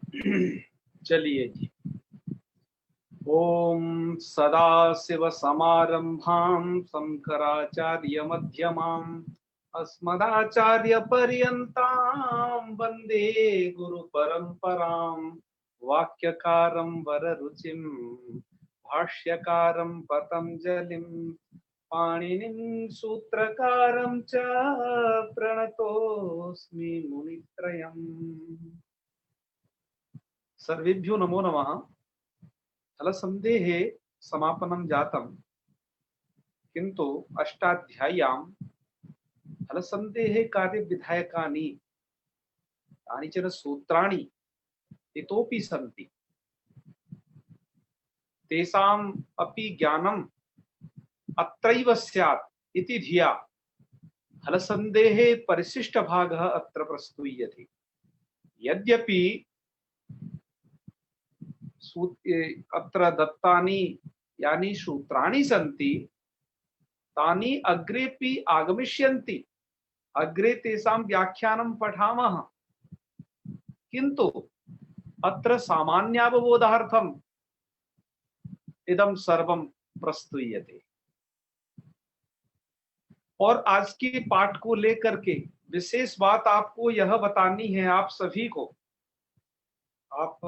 चलिए जी। ओम सदाशिव समारंभां शंकराचार्य मध्यमाम् अस्मदाचार्य पर्यन्तां वन्दे गुरु परंपरां। वाक्यकारं वररुचिं भाष्यकारं पतंजलिं पाणिनिं सूत्रकारं च प्रणतोऽस्मि मुनित्रयम्। सर्वेभ्यो नमो नमः। फलसन्देहे समापनं जातं, किन्तु अष्टाध्याय्यां फलसन्देहे कार्यविधायकानि कानिचन सूत्राणि इतोपि सन्ति। तेषाम् अपि ज्ञानम् अत्रैव स्यात् इति धिया फलसन्देहे परिशिष्टभागः अत्र प्रस्तूयते। यद्यपि अत्र दत्तानि यानि सूत्राणि सन्ति तानि अग्रेपि आगमिष्यन्ति, अग्रे तेषां व्याख्यानं पठामः, किन्तु अत्र सामान्यावबोधार्थम् इदं सर्वं प्रस्तूयते। और आज के पाठ को लेकर के विशेष बात आपको यह बतानी है, आप सभी को। आप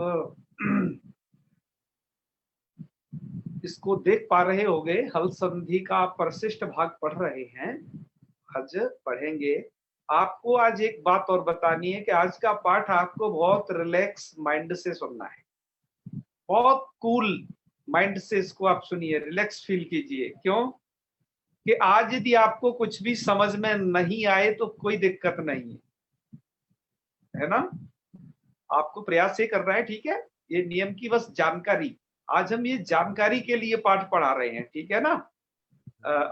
इसको देख पा रहे होंगे, हल संधि का परिशिष्ट भाग पढ़ रहे हैं, आज पढ़ेंगे। आपको आज एक बात और बतानी है कि आज का पाठ आपको बहुत रिलैक्स माइंड से सुनना है, बहुत कूल माइंड से इसको आप सुनिए, रिलैक्स फील कीजिए। क्यों कि आज यदि आपको कुछ भी समझ में नहीं आए तो कोई दिक्कत नहीं है ना। आपको प्रयास ये करना है, ठीक है। ये नियम की बस जानकारी, आज हम ये जानकारी के लिए पाठ पढ़ा रहे हैं, ठीक है ना।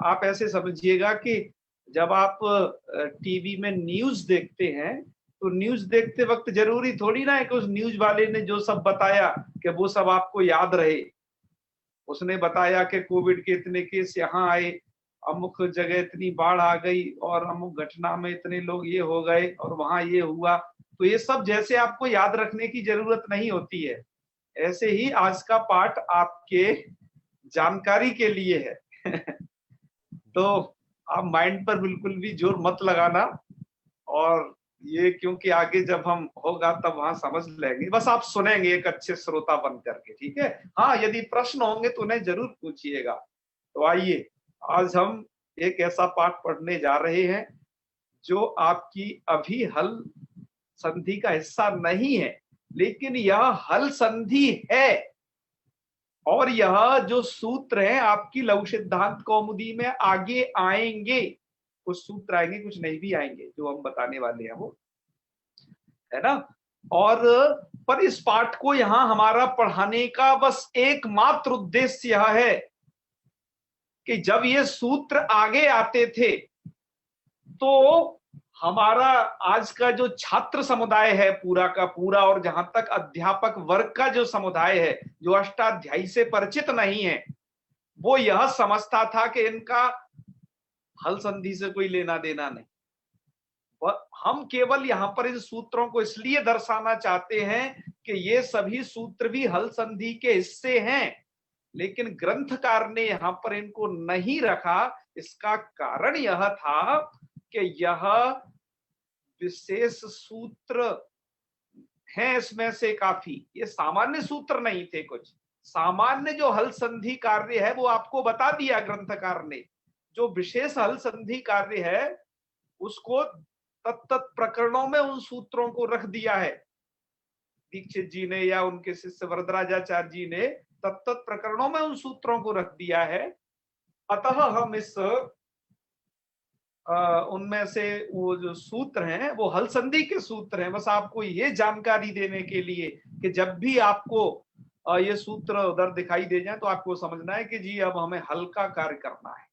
आप ऐसे समझिएगा कि जब आप टीवी में न्यूज देखते हैं तो न्यूज देखते वक्त जरूरी थोड़ी ना है कि उस न्यूज वाले ने जो सब बताया कि वो सब आपको याद रहे। उसने बताया कि कोविड के इतने केस यहाँ आए, अमुक जगह इतनी बाढ़ आ गई और अमुक घटना में इतने लोग ये हो गए और वहां ये हुआ, तो ये सब जैसे आपको याद रखने की जरूरत नहीं होती है, ऐसे ही आज का पाठ आपके जानकारी के लिए है। तो आप माइंड पर बिल्कुल भी जोर मत लगाना, और ये क्योंकि आगे जब हम होगा तब वहां समझ लेंगे, बस आप सुनेंगे एक अच्छे श्रोता बन करके, ठीक है। हाँ, यदि प्रश्न होंगे तो उन्हें जरूर पूछिएगा। तो आइए, आज हम एक ऐसा पाठ पढ़ने जा रहे हैं जो आपकी अभी हल संधि का हिस्सा नहीं है, लेकिन यह हल संधि है। और यह जो सूत्र है आपकी लघु सिद्धांत कौमुदी में आगे आएंगे, कुछ सूत्र आएंगे, कुछ नहीं भी आएंगे, जो हम बताने वाले हैं वो, है ना। और पर इस पाठ को यहां हमारा पढ़ाने का बस एकमात्र उद्देश्य यह है कि जब ये सूत्र आगे आते थे तो हमारा आज का जो छात्र समुदाय है पूरा का पूरा, और जहां तक अध्यापक वर्ग का जो समुदाय है जो अष्टाध्यायी से परिचित नहीं है, वो यह समझता था कि इनका हल संधि से कोई लेना देना नहीं। हम केवल यहां पर इन सूत्रों को इसलिए दर्शाना चाहते हैं कि ये सभी सूत्र भी हल संधि के हिस्से हैं, लेकिन ग्रंथकार ने यहां पर इनको नहीं रखा। इसका कारण यह था कि यह विशेष सूत्र हैं, इसमें से काफी ये सामान्य सूत्र नहीं थे। कुछ सामान्य जो हल संधि कार्य है वो आपको बता दिया ग्रंथकार ने, जो विशेष हल संधि कार्य है उसको तत्त प्रकरणों में उन सूत्रों को रख दिया है। दीक्षित जी ने या उनके शिष्य वरदराजाचार्य जी ने तत्त प्रकरणों में उन सूत्रों को रख दिया है। अतः हम इस उनमें से वो जो सूत्र हैं वो हल संधि के सूत्र हैं। बस आपको ये जानकारी देने के लिए कि जब भी आपको ये सूत्र उधर दिखाई दे जाए तो आपको समझना है कि जी अब हमें हल का कार्य करना है,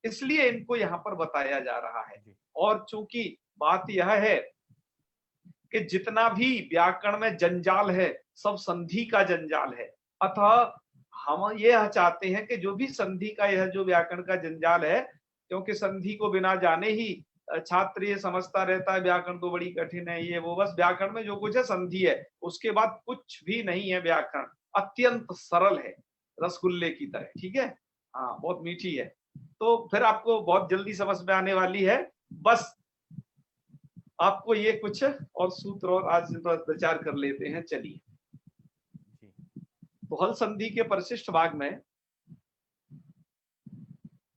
इसलिए इनको यहाँ पर बताया जा रहा है। और चूंकि बात यह है कि जितना भी व्याकरण में जंजाल है सब संधि का जंजाल है, अतः हम ये चाहते हैं कि जो भी संधि का यह जो व्याकरण का जंजाल है, क्योंकि संधि को बिना जाने ही छात्र ये समझता रहता है व्याकरण तो बड़ी कठिन है, ये वो, बस व्याकरण में जो कुछ है संधि है, उसके बाद कुछ भी नहीं है। व्याकरण अत्यंत सरल है, रसगुल्ले की तरह, ठीक है। हाँ, बहुत मीठी है, तो फिर आपको बहुत जल्दी समझ में आने वाली है। बस आपको ये कुछ और सूत्र और आज विचार कर लेते हैं, चलिए। तो हल संधि के परिशिष्ट भाग में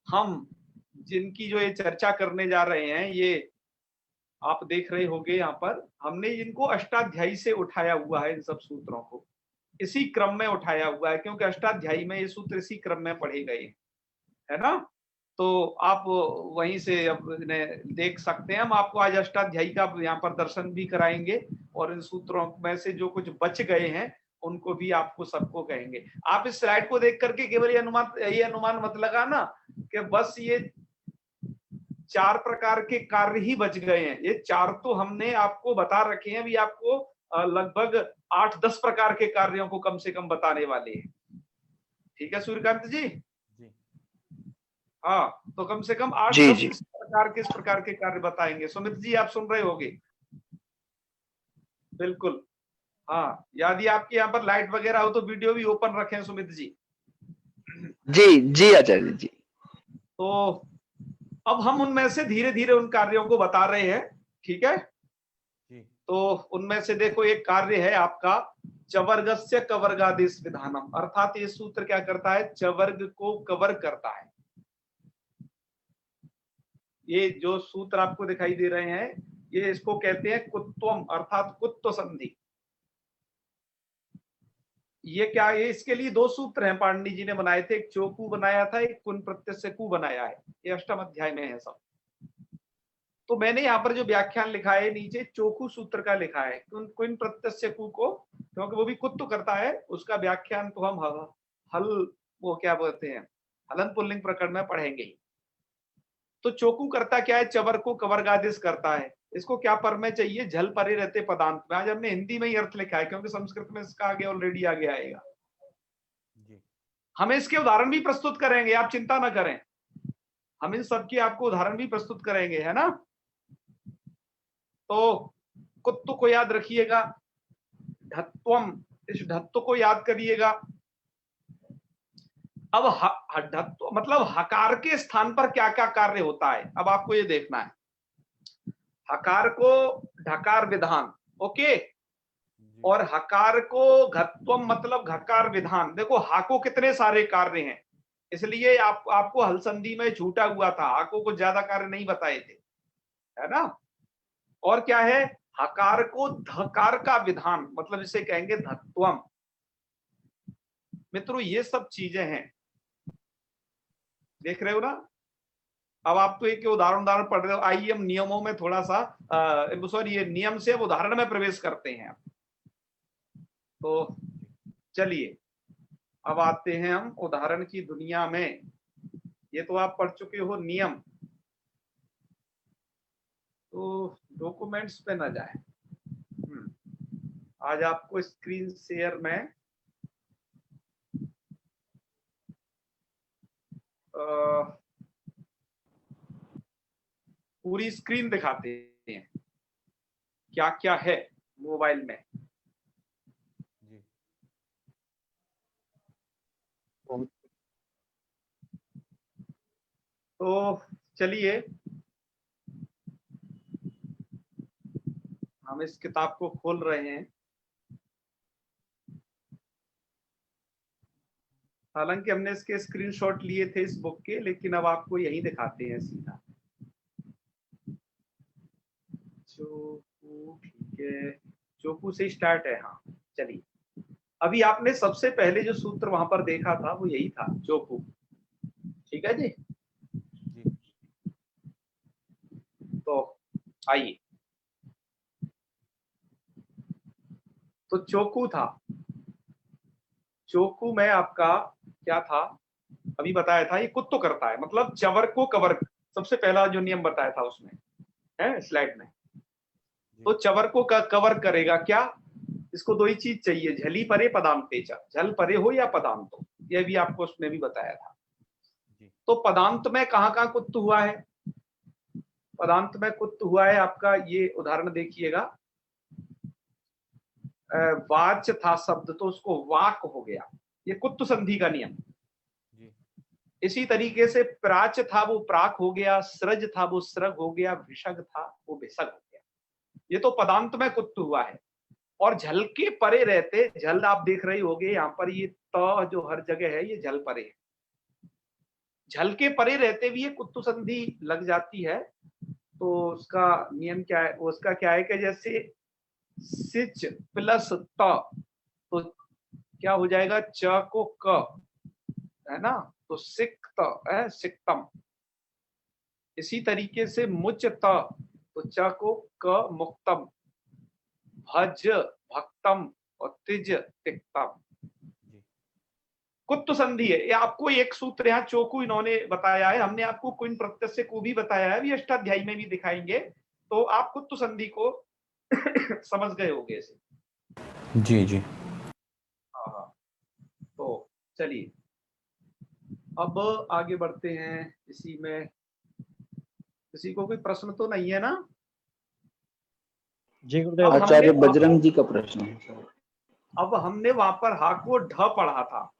हम जिनकी जो ये चर्चा करने जा रहे हैं, ये आप देख रहे होंगे यहाँ पर हमने इनको अष्टाध्यायी से उठाया हुआ है। इन सब सूत्रों को इसी क्रम में उठाया हुआ है, क्योंकि अष्टाध्यायी में ये सूत्र इसी क्रम में पढ़े गए, है ना। तो आप वहीं से अब इन्हें देख सकते हैं। हम आपको आज अष्टाध्यायी का यहाँ पर दर्शन भी कराएंगे, और इन सूत्रों में से जो कुछ बच गए हैं उनको भी आपको सबको कहेंगे। आप इस स्लाइड को देख करके केवल ये अनुमान मत लगाना कि बस ये 4 प्रकार के कार्य ही बच गए हैं। ये 4 तो हमने आपको बता रखे हैं, अभी आपको लगभग 8-10 प्रकार के कार्यों को कम से कम बताने वाले हैं, ठीक है सूर्यकांत जी? हाँ, तो कम से कम 8-10 प्रकार के, इस प्रकार के कार्य बताएंगे। सुमित जी आप सुन रहे होंगे? बिल्कुल। हाँ, यदि आपके यहाँ पर लाइट वगैरह हो तो वीडियो भी ओपन रखें सुमित जी। जी आचार्य जी। तो अब हम उनमें से धीरे धीरे उन कार्यों को बता रहे हैं, ठीक है। तो उनमें से देखो, एक कार्य है आपका चवर्गस्य कवर्गादेश विधानम, अर्थात ये सूत्र क्या करता है, चवर्ग को कवर करता है। ये जो सूत्र आपको दिखाई दे रहे हैं, ये इसको कहते हैं कुत्वम, अर्थात कुत्व संधि। ये क्या है, इसके लिए 2 सूत्र हैं पाणिनि जी ने बनाए थे, एक चोकू बनाया था, एक कुन प्रत्यय से कु बनाया है। ये अष्टम अध्याय में है सब। तो मैंने यहाँ पर जो व्याख्यान लिखा है नीचे चोकू सूत्र का लिखा है, कुन प्रत्यय से कु को, क्योंकि वो भी कुत्व करता है, उसका व्याख्यान तो हम हल वो क्या बोलते हैं, हलन पुल्लिंग प्रकरण में पढ़ेंगे। तो चोकू करता क्या है, चवर को कवर्गादेश करता है। इसको क्या पर में चाहिए, झल परे रहते पदांत में। आज हमने हिंदी में ही अर्थ लिखा है, क्योंकि संस्कृत में इसका आगे ऑलरेडी आगे आएगा। हम इसके उदाहरण भी प्रस्तुत करेंगे, आप चिंता ना करें, हम इन सब की आपको उदाहरण भी प्रस्तुत करेंगे, है ना। तो कुत्व को याद रखिएगा, ढत्वम, इस ढत्व को याद करिएगा। अब ढत्व मतलब हकार के स्थान पर क्या क्या कार्य होता है, अब आपको ये देखना है। हकार को ढकार विधान, ओके, और हकार को घत्वम मतलब घकार विधान। देखो हा को कितने सारे कार्य हैं, इसलिए आपको हल संधि में छूटा हुआ था, हाको को ज्यादा कार्य नहीं बताए थे, है ना। और क्या है, हकार को धकार का विधान, मतलब इसे कहेंगे धत्वम। मित्रों ये सब चीजें हैं, देख रहे हो ना। अब आप तो एक उदाहरण पढ़ रहे हो, आइए हम नियमों में थोड़ा सा सॉरी ये नियम से अब उदाहरण में प्रवेश करते हैं। तो चलिए अब आते हैं हम उदाहरण की दुनिया में। ये तो आप पढ़ चुके हो नियम, तो डॉक्यूमेंट्स पे ना जाए। आज आपको स्क्रीन शेयर में पूरी स्क्रीन दिखाते हैं क्या क्या है मोबाइल में। तो चलिए हम इस किताब को खोल रहे हैं। हालांकि हमने इसके स्क्रीनशॉट लिए थे इस बुक के, लेकिन अब आपको यही दिखाते हैं सीधा। चोकू, ठीक है, चोकू से स्टार्ट है। हाँ चलिए, अभी आपने सबसे पहले जो सूत्र वहां पर देखा था वो यही था, चोकू, ठीक है जी। तो आइए, तो चोकू था, चोकू में आपका क्या था, अभी बताया था, ये कुत्तो करता है, मतलब चवर को कवर, सबसे पहला जो नियम बताया था उसमें है स्लाइड में। तो चवर को कवर करेगा क्या, इसको 2 ही चीज चाहिए, झली परे पदांतेचा, झल परे हो या पदांत हो, यह भी आपको उसने भी बताया था। तो पदांत में कहां कहां कुत्त हुआ है, पदांत में कुत्त हुआ है आपका, ये उदाहरण देखिएगा। वाच था शब्द तो उसको वाक हो गया, ये कुत्त संधि का नियम। इसी तरीके से प्राच था वो प्राक हो गया, सृज था वो सृग हो गया, विषग था वो विषग हो गया। ये तो पदांत में कुत्त हुआ है। और झल के परे रहते, झल आप देख रहे होगे यहाँ पर, ये त जो हर जगह है ये झल परे है। झल के परे रहते भी ये कुत्त संधि लग जाती है। तो उसका नियम क्या है, उसका क्या है कि जैसे सिच प्लस त, तो क्या हो जाएगा, च को क है ना, तो सिक्त है सिक्तम। इसी तरीके से मुच त, तो च को क मुक्तम, भज भक्तम और तिज तिक्तम। कुत्त संधि है ये। आपको एक सूत्र यहाँ चोकू इन्होंने बताया है, हमने आपको कुन प्रत्यय को भी बताया है, अभी अष्टाध्यायी में भी दिखाएंगे, तो आप कुत्त संधि को समझ गए होंगे इसे। जी जी। हाँ, तो चलिए अब आगे बढ़ते हैं। इसी में किसी को कोई प्रश्न तो नहीं है ना? जी गुरुदेव। आचार्य बजरंग जी का प्रश्न है। अब हमने वहां पर हा को ढ पढ़ा था,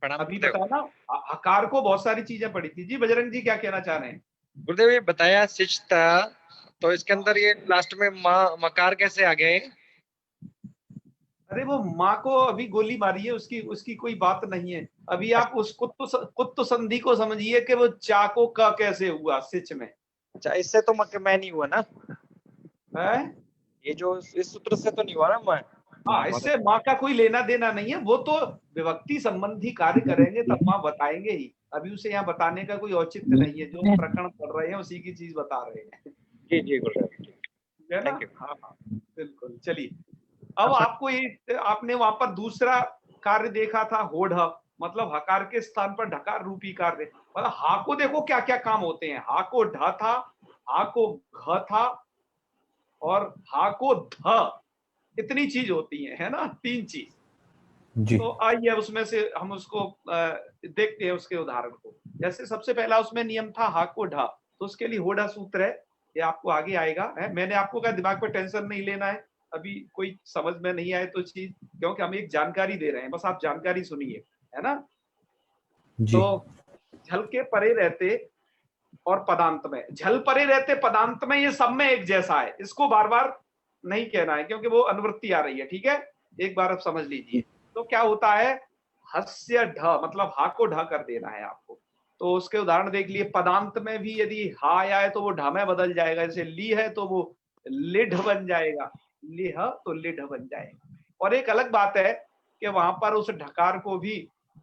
अभी बताया ना, हकार को बहुत सारी चीजें पढ़ी थी। जी बजरंग जी क्या कहना चाह रहे हैं? गुरुदेव ये बताया सिच था, तो इसके अंदर ये लास्ट में मकार कैसे आ गया ये? अरे वो माँ को अभी गोली मारी है, उसकी उसकी कोई बात नहीं है। अभी आप उस कुत्त संधि को समझिए कि वो चा को क कैसे हुआ सिच में। अच्छा, इससे तो मैं नहीं हुआ ना है? ये जो इस सूत्र से तो नहीं हुआ ना मैं। हाँ, इससे माँ का कोई लेना देना नहीं है, वो तो विभक्ति संबंधी कार्य करेंगे तब माँ बताएंगे ही। अभी उसे यहाँ बताने का कोई औचित्य नहीं है, जो प्रकरण पढ़ रहे हैं उसी की चीज बता रहे हैं। जी जी गुरुदेव, है ना? हाँ हाँ बिल्कुल। चलिए अब आपको ये, आपने वहां पर दूसरा कार्य देखा था, होढ़, मतलब हकार के स्थान पर ढकार रूपी कार्य। मतलब हा को देखो क्या क्या काम होते हैं। हा को ढ था, हा को घ था, और हा को ध, इतनी चीज होती है ना, 3 चीज। जी तो आइए उसमें से हम उसको देखते हैं उसके उदाहरण को। जैसे सबसे पहला उसमें नियम था हा को ढ, तो उसके लिए होढ़ा सूत्र है, ये आपको आगे आएगा है। मैंने आपको कहा दिमाग पर टेंशन नहीं लेना है, अभी कोई समझ में नहीं आए तो चीज, क्योंकि हम एक जानकारी दे रहे हैं, बस आप जानकारी सुनिए, है ना। जी तो झल के परे रहते और पदांत में, झल परे रहते पदांत में, ये सब में एक जैसा है, इसको बार बार नहीं कहना है क्योंकि वो अनुवृत्ति आ रही है। ठीक है, एक बार अब समझ लीजिए। तो क्या होता है, हस्य ढ, मतलब हा को ढ कर देना है आपको। तो उसके उदाहरण देख लिए। पदांत में भी यदि हा आया है तो वो ढ में बदल जाएगा, जैसे ली है तो वो लिढ़ बन जाएगा, लिह तो लिढ़ बन जाएगा। और एक अलग बात है कि वहां पर उस ढकार को भी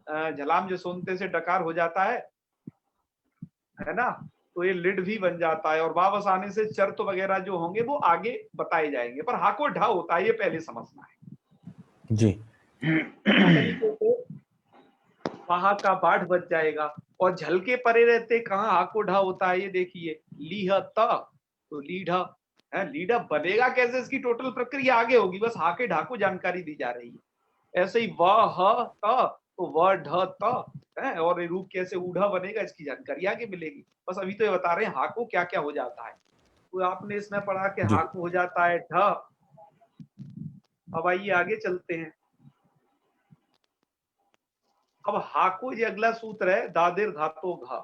झलाम जसोनते से डकार हो जाता है ना, तो ये लिड भी बन जाता है। और वापस आने से चर्त वगैरह जो होंगे वो आगे बताए जाएंगे, पर हा को ढा होता है, ये पहले समझना है। जी। इस तरीके से वहां का बाढ़ बच जाएगा। और झल के परे रहते कहाँ हा को ढा होता है, ये देखिए, लीह त, तो लीढ़ है, लीढ़ बनेगा कैसे, इसकी टोटल प्रक्रिया आगे होगी, बस हा के ढा को जानकारी दी जा रही है। ऐसे ही वह ह त, तो वह ढ त है, और रूप कैसे ऊढ़ा बनेगा इसकी जानकारी आगे मिलेगी। बस अभी तो ये बता रहे हैं हा को क्या क्या हो जाता है। तो आपने इसमें पढ़ा कि जी हा को हो जाता है ढ। अब आइए आगे चलते हैं। अब हा को, ये अगला सूत्र है, दादिर धातो घ।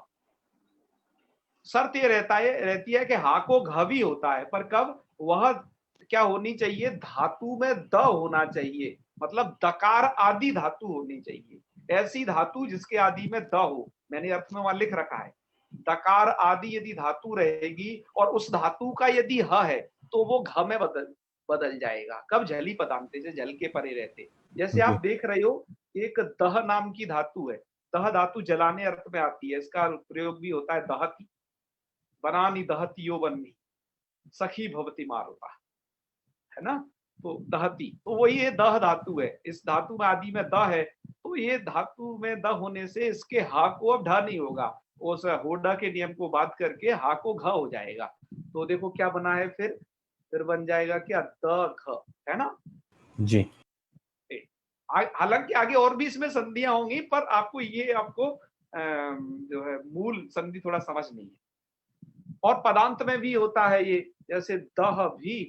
शर्त ये रहती है कि हा को घ भी होता है, पर कब, वह क्या होनी चाहिए, धातु में द होना चाहिए, मतलब दकार आदि धातु होनी चाहिए। ऐसी धातु जिसके आदि में द हो, मैंने अर्थ में वहां लिख रखा है। दकार आदि यदि धातु रहेगी और उस धातु का यदि ह है तो वो घ में बदल जाएगा। कब, झली पदांते से, झल के परे रहते। जैसे जी आप देख रहे हो, एक दह नाम की धातु है। दह धातु जलाने अर्थ में आती है, इसका प्रयोग भी होता है दहती, बनानी दहती यो बननी, सखी भवती मारुता, है ना। तो दहती, तो वही ये दह धातु है, इस धातु में आदि में द है, तो ये धातु में द होने से इसके हा को अब ढा नहीं होगा, उस होडा के नियम को बात करके हा को घ हो जाएगा। तो देखो क्या बना है, फिर बन जाएगा क्या, द घ, है ना। जी हालांकि आगे और भी इसमें संधियां होंगी, पर आपको जो है मूल संधि थोड़ा समझनी है। और पदांत में भी होता है ये, जैसे दह भी,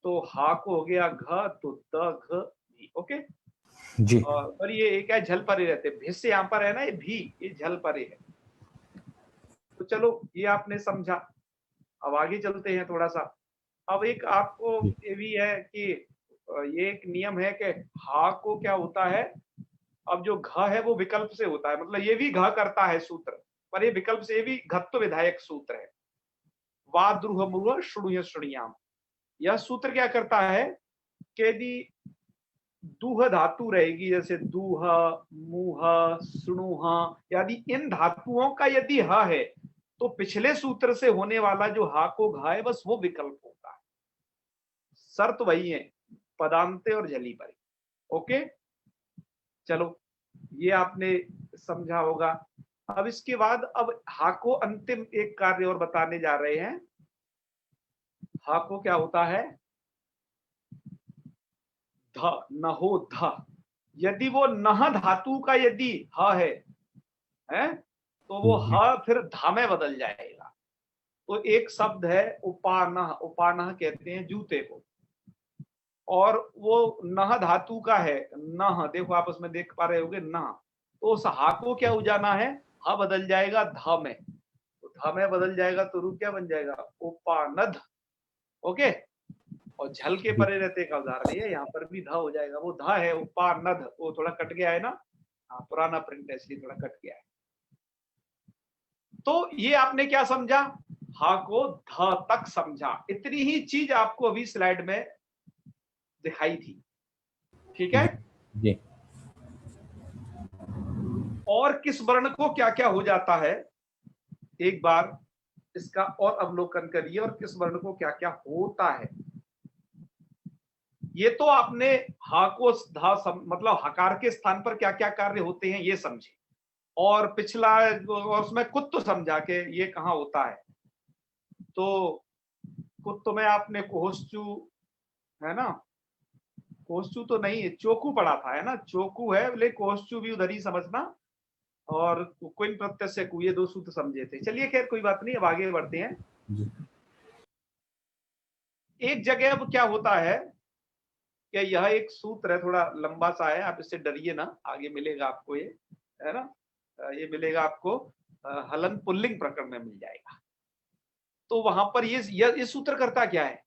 तो हा को हो गया घ, तो द घ भी। ओके, जी और ये एक है झल परे रहते, भिस यहाँ पर है ना, ये भी, ये झल परे है। तो चलो ये आपने समझा। अब आगे चलते हैं थोड़ा सा। अब एक आपको जी। ये भी है कि ये एक नियम है कि हा को क्या होता है, अब जो घ है वो विकल्प से होता है, मतलब ये भी घ करता है सूत्र, पर ये विकल्प से, ये भी घत्व विधायक सूत्र है। वा द्रुह मुह श्रुणुय श्रुणियाम, यह सूत्र क्या करता है कि यदि दूह धातु रहेगी, जैसे दूह, मुह, स्नुह, यदि इन धातुओं का यदि ह है, तो पिछले सूत्र से होने वाला जो हा को घा है, बस वो विकल्प होता है। शर्त वही है, पदांते और जली परे। ओके, चलो ये आपने समझा होगा। अब इसके बाद अब हा को अंतिम एक कार्य और बताने जा रहे हैं। हा को क्या होता है, ध, नहो ध, यदि वो नह धातु का यदि ह है, तो वो जी ह फिर धा में बदल जाएगा। तो एक शब्द है उपानह, उपानह कहते हैं जूते को, और वो नह धातु का है, नह, देखो आप उसमें देख पा रहे होगे नह, तो उस हा को क्या हो जाना है, हा बदल जाएगा ध में, तो ध में बदल जाएगा तो रूप क्या बन जाएगा, उपानध। ओके, और झल के जी परे रहते का उदाहरण है, यहाँ पर भी ध हो जाएगा, वो ध है उपानध, वो थोड़ा कट गया है ना, हाँ पुराना प्रिंट है इसलिए थोड़ा कट गया है। तो ये आपने क्या समझा, हा को ध तक समझा, इतनी ही चीज आपको अभी स्लाइड में दिखाई थी। ठीक है, जी और किस वर्ण को क्या क्या हो जाता है, एक बार इसका और अवलोकन करिए, और किस वर्ण को क्या क्या होता है। ये तो आपने हा को धा मतलब हकार के स्थान पर क्या क्या कार्य होते हैं ये समझे, और पिछला और उसमें कुत्त समझा के ये कहाँ होता है। तो कुत्त में आपने कोहस्चू, है ना, कोहस्चू तो नहीं है, चोकू पढ़ा था, है ना, चोकू है, लेकिन कोहस्चू भी उधर ही समझना, और क्विन प्रत्यय से कु, ये दो सूत्र समझे थे। चलिए खैर कोई बात नहीं, अब आगे बढ़ते हैं। जी एक जगह अब क्या होता है कि यह एक सूत्र है, थोड़ा लंबा सा है, आप इससे डरिए ना, आगे मिलेगा आपको ये, है ना, ये मिलेगा आपको हलन पुल्लिंग प्रकरण में मिल जाएगा। तो वहां पर ये सूत्र करता क्या है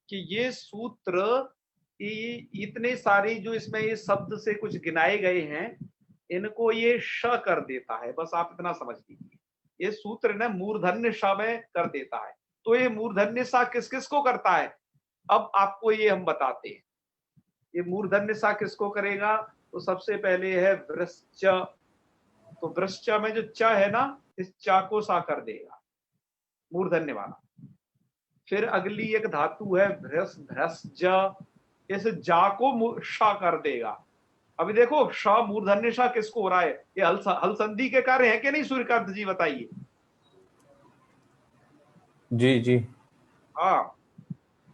कि ये सूत्र इतने सारे जो इसमें ये शब्द से कुछ गिनाए गए हैं, इनको ये श कर देता है, बस आप इतना समझ लीजिए। ये सूत्र ना मूर्धन्य श में कर देता है। तो ये मूर्धन्य सा किस किस को करता है, अब आपको ये हम बताते हैं। ये मूर्धन्य सा किसको करेगा, तो सबसे पहले है वृश्च, तो वृश्च में जो च है ना, इस चा को सा कर देगा, मूर्धन्य वाला। फिर अगली एक धातु है भ्रस्ज, इस जा को शा कर देगा। अभी देखो श मूर्धन्य शा किसको हो रहा है, ये हल संधि के कार्य है कि नहीं, सूर्यकांत जी बताइए। जी जी हाँ,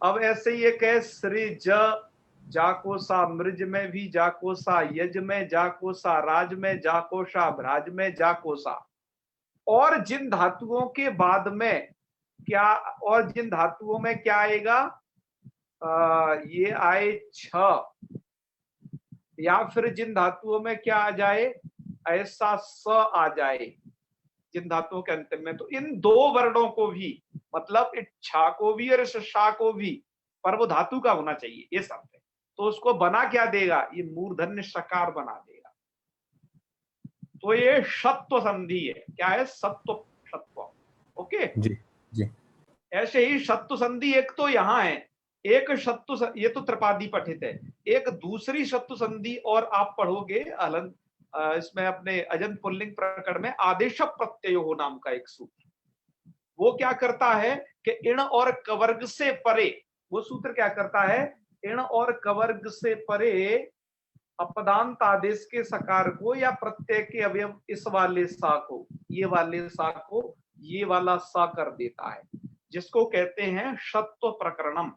अब ऐसे ही एक है सृज, जाको सा मृज में भी, जाको सा यज में, जाको सा राज में, जाको सा भ्राज में, जाको सा। और जिन धातुओं के बाद में क्या, और जिन धातुओं में क्या आएगा, ये आए छ, या फिर जिन धातुओं में क्या आ जाए, ऐसा स आ जाए जिन धातुओं के अंतिम में, तो इन दो वर्णों को भी, मतलब इस छा को भी और इस शा को भी, पर वो धातु का होना चाहिए, ये शब्द है। तो उसको बना क्या देगा, ये मूर्धन्य शकार बना देगा। तो ये शत्व संधि है, क्या है, सत्व, सत्व। ओके, जी जी ऐसे ही शत्रु संधि एक तो यहाँ है, एक शत्रु, ये तो त्रिपादी पठित है, एक दूसरी शत्रु संधि और आप पढ़ोगे अलग, इसमें अपने अजंत पुल्लिंग प्रकरण में आदेश प्रत्यय हो नाम का एक सूत्र। वो क्या करता है कि इण और कवर्ग से परे, वो सूत्र क्या करता है, इण और कवर्ग से परे अपदांत आदेश के सकार को या प्रत्यय के अवयव इस वाले सा को, ये वाले सा को ये वाला सा कर देता है, जिसको कहते हैं शत्व प्रकरणम।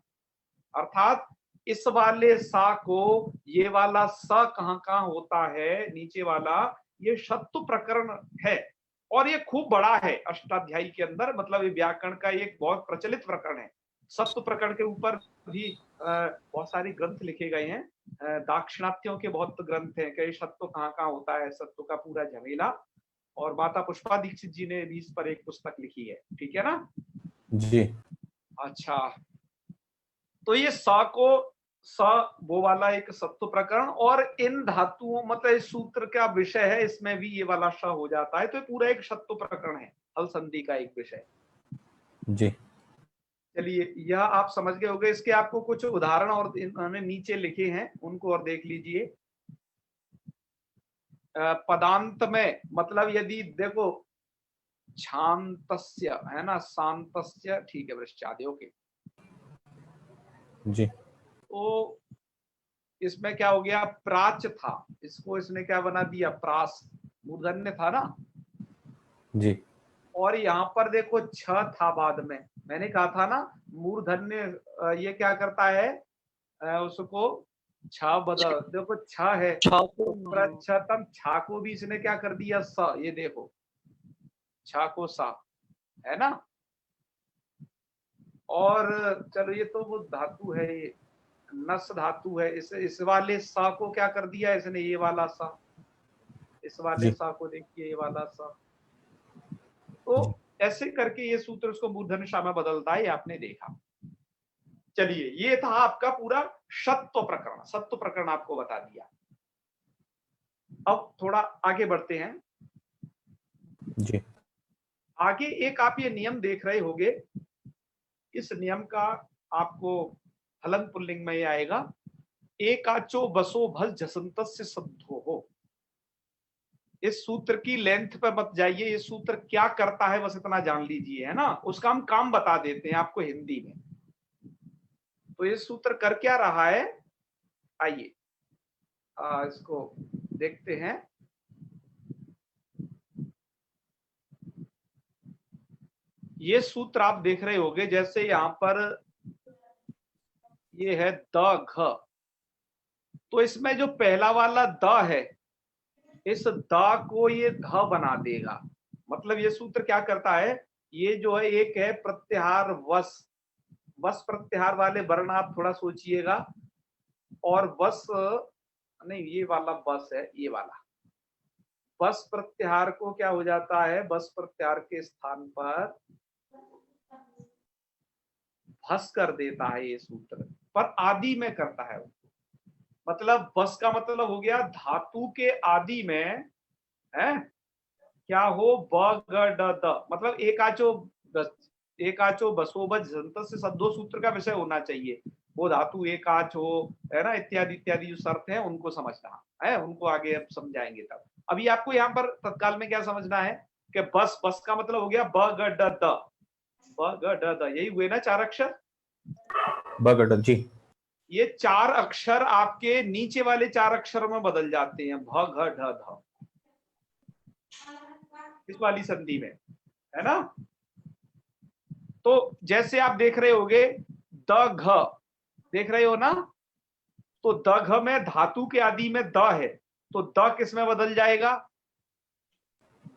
अर्थात इस वाले सा को ये वाला सा कहां कहां होता है, नीचे वाला, ये शत्व प्रकरण है। और ये खूब बड़ा है अष्टाध्यायी के अंदर, मतलब ये व्याकरण का एक बहुत प्रचलित प्रकरण है। सत्व प्रकरण के ऊपर भी बहुत सारे ग्रंथ लिखे गए हैं। दाक्षिणात्यों के बहुत ग्रंथ हैं कि सत्व कहाँ होता है, सत्व का पूरा झमेला। और माता पुष्पा दीक्षित जी ने भी इस पर एक पुस्तक लिखी है, ठीक है ना। जी अच्छा, तो ये सा को सा वो वाला एक सत्व प्रकरण, और इन धातुओं मतलब इस सूत्र का विषय है, इसमें भी ये वाला श हो जाता है, तो ये पूरा एक सत्व प्रकरण है, हल संधि का एक विषय। जी चलिए, यह आप समझ गए होंगे। इसके आपको कुछ उदाहरण और इन्होंने नीचे लिखे हैं, उनको और देख लीजिए। पदांत में मतलब यदि देखो शांतस्य है ना, शांतस्य, ठीक है, वृश्चादि, ओके। जी तो इसमें क्या हो गया, प्राच था, इसको इसने क्या बना दिया, प्रास, मूर्धन्य था ना। जी और यहाँ पर देखो छ था बाद में, मैंने कहा था ना मूर्धन्य ये क्या करता है, उसको छ बदल, देखो छ है तो प्रच्छतम, छा को भी इसने क्या कर दिया स, ये देखो छा को सा, है ना। और चलो ये तो वो धातु है, ये नस धातु है, इस वाले सा को क्या कर दिया इसने, ये वाला सा, इस वाले जी सा को देखिए, ये वाला सा। तो ऐसे करके ये सूत्र उसको मूर्धन्य सा में बदलता है, ये आपने देखा। चलिए, ये था आपका पूरा सत्व प्रकरण, सत्व प्रकरण आपको बता दिया। अब थोड़ा आगे बढ़ते हैं। जी आगे एक आप ये नियम देख रहे होंगे, इस नियम का आपको हलन पुल्लिंग में ये आएगा, एकाचो बसो भस जसंतस्य सद्धो हो। इस सूत्र की लेंथ पे मत जाइए, ये सूत्र क्या करता है बस इतना जान लीजिए, है ना। उसका हम काम बता देते हैं आपको हिंदी में। तो ये सूत्र कर क्या रहा है, आइए इसको देखते हैं। ये सूत्र आप देख रहे होंगे, जैसे यहां पर ये है द घ, तो इसमें जो पहला वाला द है, इस द को ये ध बना देगा। मतलब ये सूत्र क्या करता है, ये जो है एक है प्रत्याहार वस, वस प्रत्याहार वाले वर्ण आप थोड़ा सोचिएगा, और वस नहीं, ये वाला बस है, ये वाला बस प्रत्याहार को क्या हो जाता है, बस प्रत्याहार के स्थान पर भस कर देता है ये सूत्र, पर आदि में करता है। मतलब बस का मतलब हो गया धातु के आदि में है क्या हो, ब ग ड द, मतलब एकाचो बसोबज जंत से सद्दो सूत्र का विषय होना चाहिए। वो धातु एकाच हो, है ना, इत्यादि इत्यादि जो शर्त है उनको समझना है, उनको आगे अब समझाएंगे। तब अभी आपको यहाँ पर तत्काल में क्या समझना है कि बस, बस का मतलब हो गया ब ग ड द, ब ग ड द, यही हुए ना चार अक्षर। बगड़ जी ये चार अक्षर आपके नीचे वाले चार अक्षरों में बदल जाते हैं, भ घ ढ ध, इस वाली संधि में, है ना। तो जैसे आप देख रहे होगे द घ, देख रहे हो ना, तो द घ में धातु के आदि में द है, तो द किस में बदल जाएगा,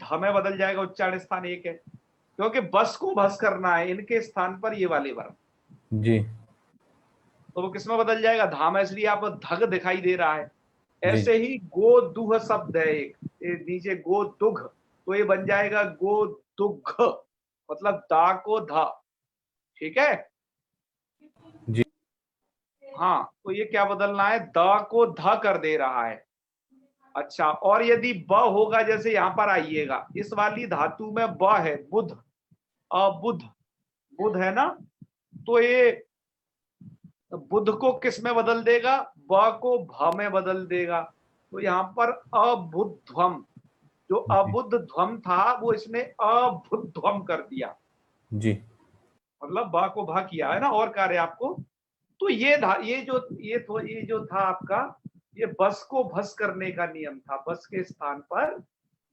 ध में बदल जाएगा, उच्चारण स्थान एक है, क्योंकि बस को भस करना है, इनके स्थान पर ये वाले वर्ण, जी तो वो किस में बदल जाएगा, धाम, इसलिए आपको धग दिखाई दे रहा है। जी ऐसे ही गो दुह शब्द है एक, नीचे गो दुघ, तो ये बन जाएगा गो दुघ, मतलब दा को धा, ठीक है। जी हाँ, तो ये क्या बदलना है, दा को धा कर दे रहा है। अच्छा, और यदि ब होगा, जैसे यहां पर आइएगा, इस वाली धातु में ब है, बुध, अबुध, बुध है ना, तो ये बुध को किस में बदल देगा, ब को भ में बदल देगा। तो यहाँ पर अबुध्वम, जो अबुद्ध ध्वम था वो इसने अबुध्वम कर दिया, जी मतलब बा को भा किया, है ना, और कार्य आपको। तो ये जो था आपका, ये बस को भस करने का नियम था, बस के स्थान पर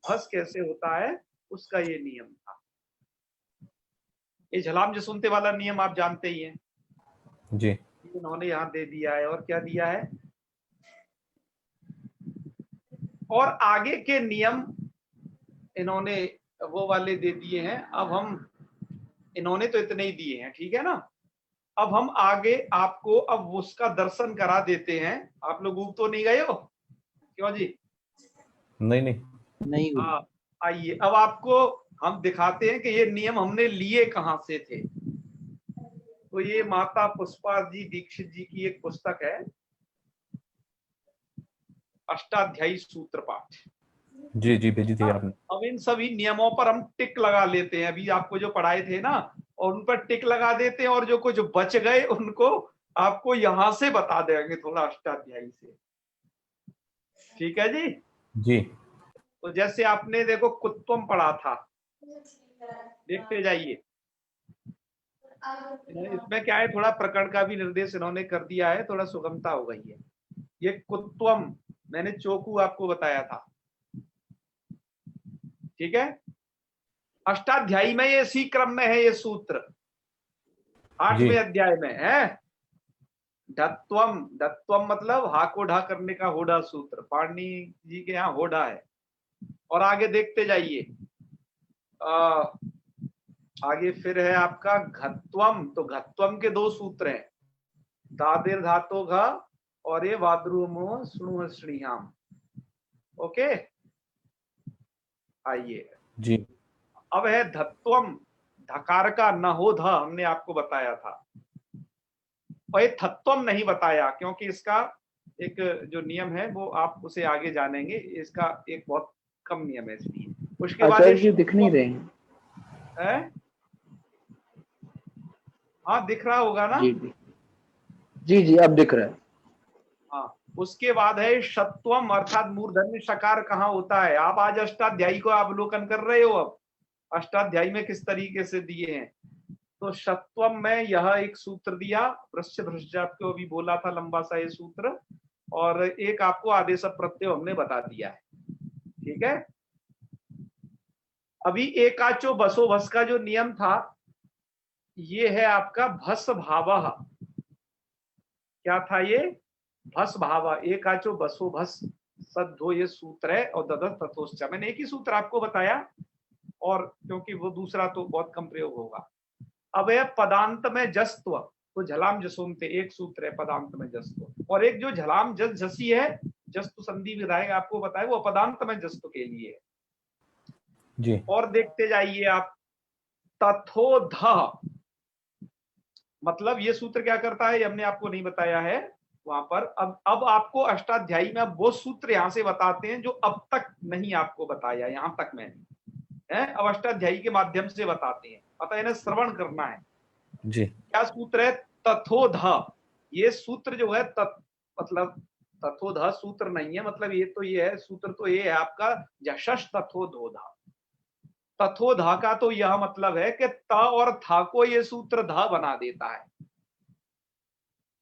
भस कैसे होता है उसका ये नियम था। ये झलाम जसुनते वाला नियम आप जानते ही हैं, जी इन्होंने यहाँ दे दिया है, और क्या दिया है, और आगे के नियम इन्होंने वो वाले दे दिए हैं। अब हम, इन्होंने तो इतने ही दिए हैं, ठीक है ना। अब हम आगे आपको अब उसका दर्शन करा देते हैं। आप लोग ऊब तो नहीं गए हो, क्यों जी? नहीं नहीं। नहीं हुई। हाँ, आइए अब आपको हम दिखाते हैं कि ये नियम हमने लिए कहां से थे। तो ये माता पुष्पा जी दीक्षित जी की एक पुस्तक है, अष्टाध्यायी सूत्र पाठ। जी जी भेजी थी आपने। अब इन सभी नियमों पर हम टिक लगा लेते हैं, अभी आपको जो पढ़ाए थे ना, और उन पर टिक लगा देते हैं, और जो कुछ बच गए उनको आपको यहां से बता देंगे थोड़ा अष्टाध्यायी से। ठीक है जी। जी तो जैसे आपने देखो कुत्वम पढ़ा था, देखते जाइए। इसमें क्या है, थोड़ा प्रकरण का भी निर्देश इन्होंने कर दिया है, थोड़ा सुगमता हो गई है। ये कुत्वम मैंने चोकू आपको बताया था, ठीक है। अष्टाध्यायी में ये इसी क्रम में है, ये सूत्र 8वें अध्याय में है। ढत्वम, ढत्वम मतलब हा को ढा करने का होड़ा सूत्र, पाणिनि जी के यहाँ होड़ा है। और आगे देखते जाइए, आगे फिर है आपका घत्वम। तो घत्वम के 2 सूत्र हैं, दादिर धातो घ और ये वाद्रुमो स्णुह श्रीयाम। ओके, आइए जी अब है धत्वम, धकार का न हो ध हमने आपको बताया था, और ये थत्वम नहीं बताया, क्योंकि इसका एक जो नियम है वो आप उसे आगे जानेंगे, इसका एक बहुत कम नियम है इसलिए। उसके बाद आचार्य जी दिख नहीं रहे हैं। है, हाँ दिख रहा होगा ना। जी जी जी जी अब दिख रहा है। हाँ, उसके बाद है शत्वम, अर्थात मूर्धन्य शकार कहाँ होता है। आप आज अष्टाध्यायी को अवलोकन कर रहे हो, अब अष्टाध्यायी में किस तरीके से दिए हैं। तो शत्वम में यह एक सूत्र दिया, वृश्च भ्रष्ट आपको अभी बोला था, लंबा सा ये सूत्र, और एक आपको आदेश प्रत्यय हमने बता दिया है, ठीक है। अभी एकाचो बसो भस का जो नियम था, ये है आपका भस भाव। क्या था ये? भस भाव। एकाचो बसो भस सद्धो, ये सूत्र है। और ददत तथोश्च, मैंने एक ही सूत्र आपको बताया, और क्योंकि वो दूसरा तो बहुत कम प्रयोग होगा। अब है पदांत में जस्त्व, तो झलाम जसोमते एक सूत्र है पदांत में जस्त्व, और एक जो झलाम जस जसी है, जस्तु संधि विधायक आपको बताया, वो पदांत में जस्तु के लिए है। जी और देखते जाइए आप, तथोध, मतलब ये सूत्र क्या करता है, ये हमने आपको नहीं बताया है वहां पर। अब आपको अष्टाध्यायी में अब वो सूत्र यहां से बताते हैं जो अब तक नहीं आपको बताया, यहां तक मैंने है, अब अष्टाध्यायी के माध्यम से बताते हैं, अतः इन्हें श्रवण करना है। जी क्या सूत्र है? तथोध। ये सूत्र जो है मतलब तथोध सूत्र नहीं है, मतलब ये तो ये है सूत्र, तो ये है आपका जशश तथोधोधा। तथोधा का तो यह मतलब है कि त और था को ये सूत्र ध बना देता है।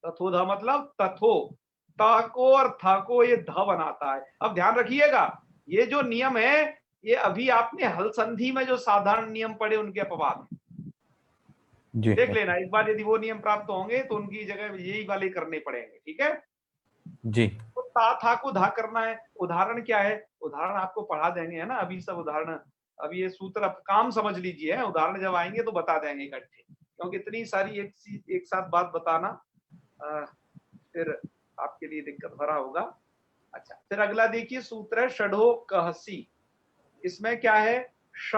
तथोधा मतलब तथो, ता को और था को ये ध बनाता है। अब ध्यान रखिएगा, ये जो नियम है, ये अभी आपने हल संधि में जो साधारण नियम पढ़े उनके अपवाद हैं। जी देख लेना एक बार, यदि वो नियम प्राप्त होंगे तो उनकी जगह यही वाले करने पड़ेंगे, ठीक है। जी तो ता था को धा करना है। उदाहरण क्या है? उदाहरण आपको पढ़ा देंगे, है ना, अभी सब उदाहरण। अभी ये सूत्र अब काम समझ लीजिए, है, उदाहरण जब आएंगे तो बता देंगे इकट्ठे, क्योंकि इतनी सारी एक साथ बात बताना फिर आपके लिए दिक्कत भरा होगा। अच्छा, फिर अगला देखिए सूत्र है षढ़ो कहसी। इसमें क्या है? ष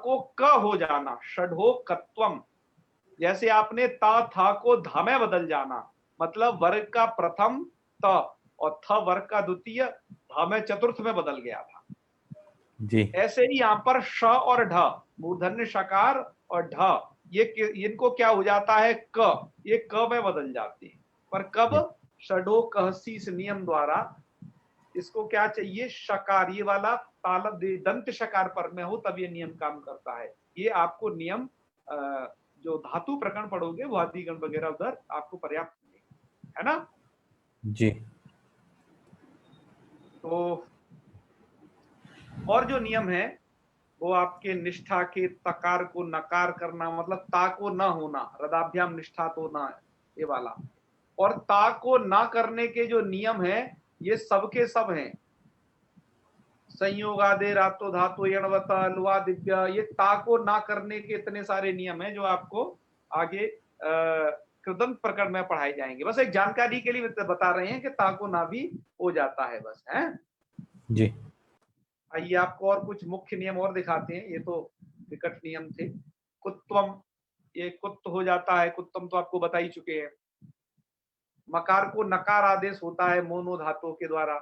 को क हो जाना, षढ़ो कत्वम। जैसे आपने ता था को ध में बदल जाना, मतलब वर्ग का प्रथम त और थ वर्ग का द्वितीय ध में चतुर्थ में बदल गया था। जी ऐसे ही यहाँ पर श और ढ, मूर्धन्य शकार और ढ, ये इनको क्या हो जाता है? क, ये क में बदल जाते हैं। पर कब? षडो कहसी इस नियम द्वारा। इसको क्या चाहिए? शकार, ये वाला तालब दंत शकार पर में हो तब ये नियम काम करता है। ये आपको नियम जो धातु प्रकरण पढ़ोगे वो आदिगण वगैरह उधर आपको पर्याप्त मिलेगा, है ना। जी तो और जो नियम है वो आपके निष्ठा के तकार को नकार करना, मतलब ता को न होना, रदाभ्याम निष्ठा तो न, ये वाला। और ता को ना करने के जो नियम है ये सबके सब हैं, संयोग आदि रातो धातु यणवत लुआ दिव्य, ये ता को ना करने के इतने सारे नियम हैं जो आपको आगे कृदंत प्रकरण में पढ़ाए जाएंगे। बस एक जानकारी के लिए बता रहे हैं कि ता को ना भी हो जाता है बस, है जी। आइए आपको और कुछ मुख्य नियम और दिखाते हैं। ये तो विकट नियम थे। कुत्वम, ये कुत्त हो जाता है, कुत्तम तो आपको बता ही चुके हैं। मकार को नकार आदेश होता है मोनो धातु के द्वारा।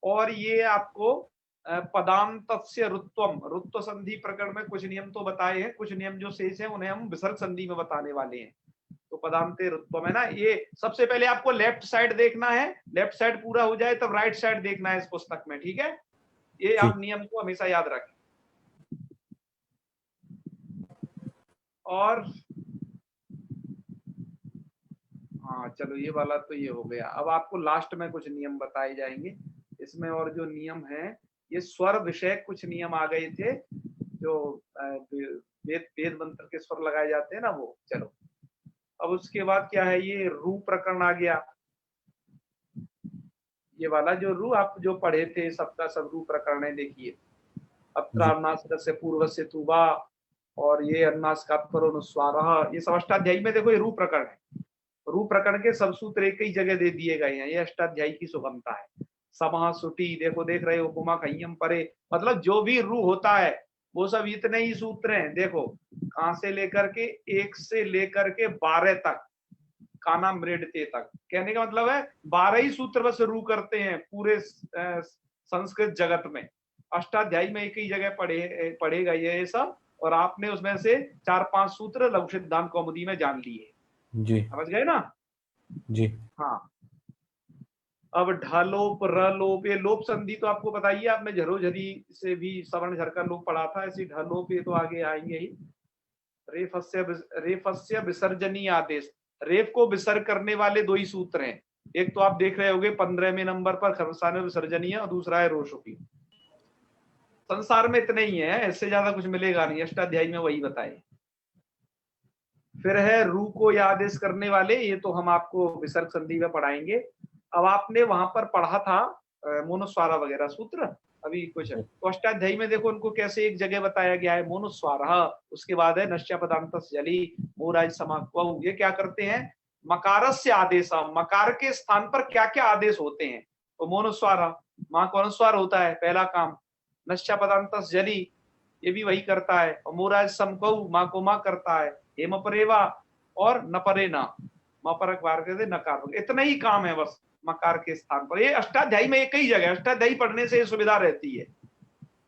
और ये आपको पदांतस्य रुत्वम, रुत्व संधि प्रकरण में कुछ नियम तो बताए हैं, कुछ नियम जो शेष हैं उन्हें हम विसर्ग संधि में बताने वाले हैं। तो पदांते रुत्वम है ना, ये सबसे पहले आपको लेफ्ट साइड देखना है, लेफ्ट साइड पूरा हो जाए तब राइट साइड देखना है इस पुस्तक में, ठीक है। ये आप नियम को हमेशा याद रखें। और हाँ चलो ये वाला तो ये हो गया। अब आपको लास्ट में कुछ नियम बताए जाएंगे इसमें। और जो नियम है ये स्वर विषय कुछ नियम आ गए थे जो वेद मंत्र के स्वर लगाए जाते हैं ना वो। चलो अब उसके बाद क्या है, ये रू प्रकरण आ गया। ये वाला जो रू आप जो पढ़े थे सबका सब रू प्रकरण है। देखिए अत्रानास्क से पूर्व से तुबा और ये अन्नास्कार, ये सब अष्टाध्यायी में देखो ये रू प्रकरण है। रू प्रकरण के सब सूत्र एक ही जगह दे दिए गए हैं। ये अष्टाध्यायी की सुगमता है। समाह सुटी देखो, देख रहे हो, उपमा खय्यम परे, मतलब जो भी रू होता है वो सब इतने ही सूत्र हैं। देखो कहां से लेकर के 1 से लेकर के 12 तक, काना मृडते तक, कहने का मतलब है 12 ही सूत्र बस रू करते हैं पूरे संस्कृत जगत में। अष्टाध्यायी में एक ही जगह पढ़ेगा ये सब, और आपने उसमें से 4-5 सूत्र लघु सिद्धांत कौमुदी में जान लिए जी। समझ गए ना जी। हाँ। अब ढलोप रलोप, ये लोप संधि तो आपको बताइए, आपने झरोझरी से भी सवर्ण झर का लोप पढ़ा था, ऐसी ढलोप ये तो आगे आएंगे ही। रेफस्य विसर्जनीय आदेश, रेफ को विसर्ग करने वाले 2 ही सूत्र हैं। एक तो आप देख रहे होगे 15वें नंबर पर खरसाने विसर्जनीय, और दूसरा है रोशुकी। संसार में इतने ही है, इससे ज्यादा कुछ मिलेगा नहीं, अष्टाध्यायी में वही बताए। फिर है रू को यह आदेश करने वाले, ये तो हम आपको विसर्ग संधि में पढ़ाएंगे। अब आपने वहां पर पढ़ा था मोनुस्वारा वगैरह सूत्र अभी कुछ, तो अष्टाध्यायी में देखो उनको कैसे एक जगह बताया गया है मोनुस्वारा, उसके बाद है नश्य पदांतस जली मोराज समाक्व। ये क्या करते हैं, मकारस्य आदेश, मकार के स्थान पर क्या क्या आदेश होते हैं। तो मोनुस्वारा, मां को अनुस्वार होता है पहला काम। नश्य पदांतस जली, ये भी वही करता है। और मोराज समकऊ, मां को मां करता है। हेम परेवा और नपरे ना, मपरक बार के नकार, इतना ही काम है बस मकार के स्थान पर। ये अष्टाध्यायी में एक ही जगह, अष्टाध्यायी पढ़ने से सुविधा रहती है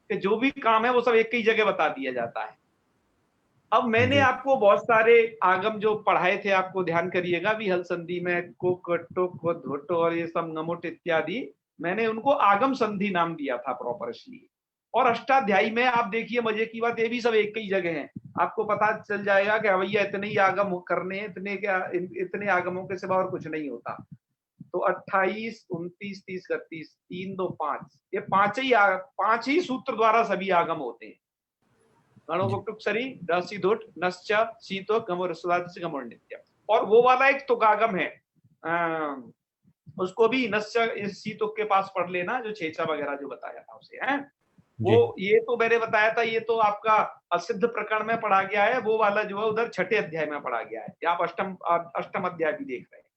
कि जो भी काम है वो सब एक ही जगह बता दिया जाता है। अब मैंने आपको बहुत सारे आगम जो पढ़ाए थे, आपको ध्यान करिएगा, विहल संधि में कुक टुक धुट और ये सब नमुट इत्यादि, मैंने उनको आगम संधि नाम दिया था प्रॉपर इसलिए। और अष्टाध्यायी में आप देखिए मजे की बात, ये भी सब एक ही जगह है। आपको पता चल जाएगा कि भैया इतने ही आगम करने, इतने क्या, इतने आगमों के सिवा और कुछ नहीं होता। तो 28, 29, 30, 31, 3, 2, 5, ये 5 ही सूत्र द्वारा सभी आगम होते हैं। गणोक्टुक्सरी दसिदुट नश्च शीतो गमोर सुदाति गमोर नित्य। और वो वाला एक तुकागम है, उसको भी नश्च इस शीतुक के पास पढ़ लेना, जो छेचा वगैरह जो बताया था उसे है वो। ये तो मैंने बताया था, ये तो आपका असिद्ध प्रकरण में पढ़ा गया है। वो वाला जो है उधर 6ठे अध्याय में पढ़ा गया है। आप अष्टम अध्याय भी देख रहे हैं।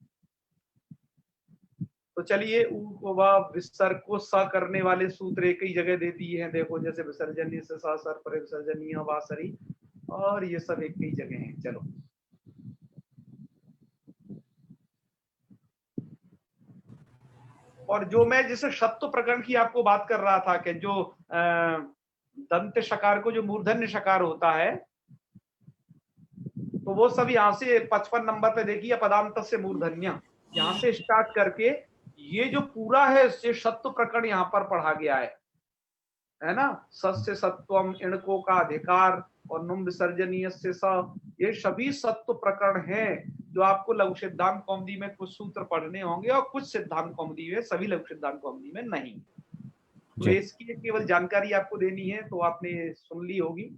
तो चलिए विसर्ग को स करने वाले सूत्र एक ही जगह दे दिए हैं। देखो जैसे विसर्जनीय से सर पर विसर्जनीय वासरी, और ये सब एक ही जगह हैं। चलो और जो मैं जैसे शत्व प्रकरण की आपको बात कर रहा था कि जो दंत शकार को जो मूर्धन्य शकार होता है, तो वो सब यहाँ से 55 नंबर पे देखिए, पदांत से मूर्धन्य, यहाँ से स्टार्ट करके ये जो पूरा है ये शत्व प्रकरण यहाँ पर पढ़ा गया है ना। सस्य सत्वम, इणको का अधिकार, और नुम विसर्जनीय से स, ये सभी सत्व प्रकरण हैं जो आपको लघु सिद्धांत कौमुदी में कुछ सूत्र पढ़ने होंगे और कुछ सिद्धांत कौमुदी में, सभी लघु सिद्धांत कौमुदी में नहीं। तो इसकी केवल जानकारी आपको देनी है, तो आपने सुन ली होगी।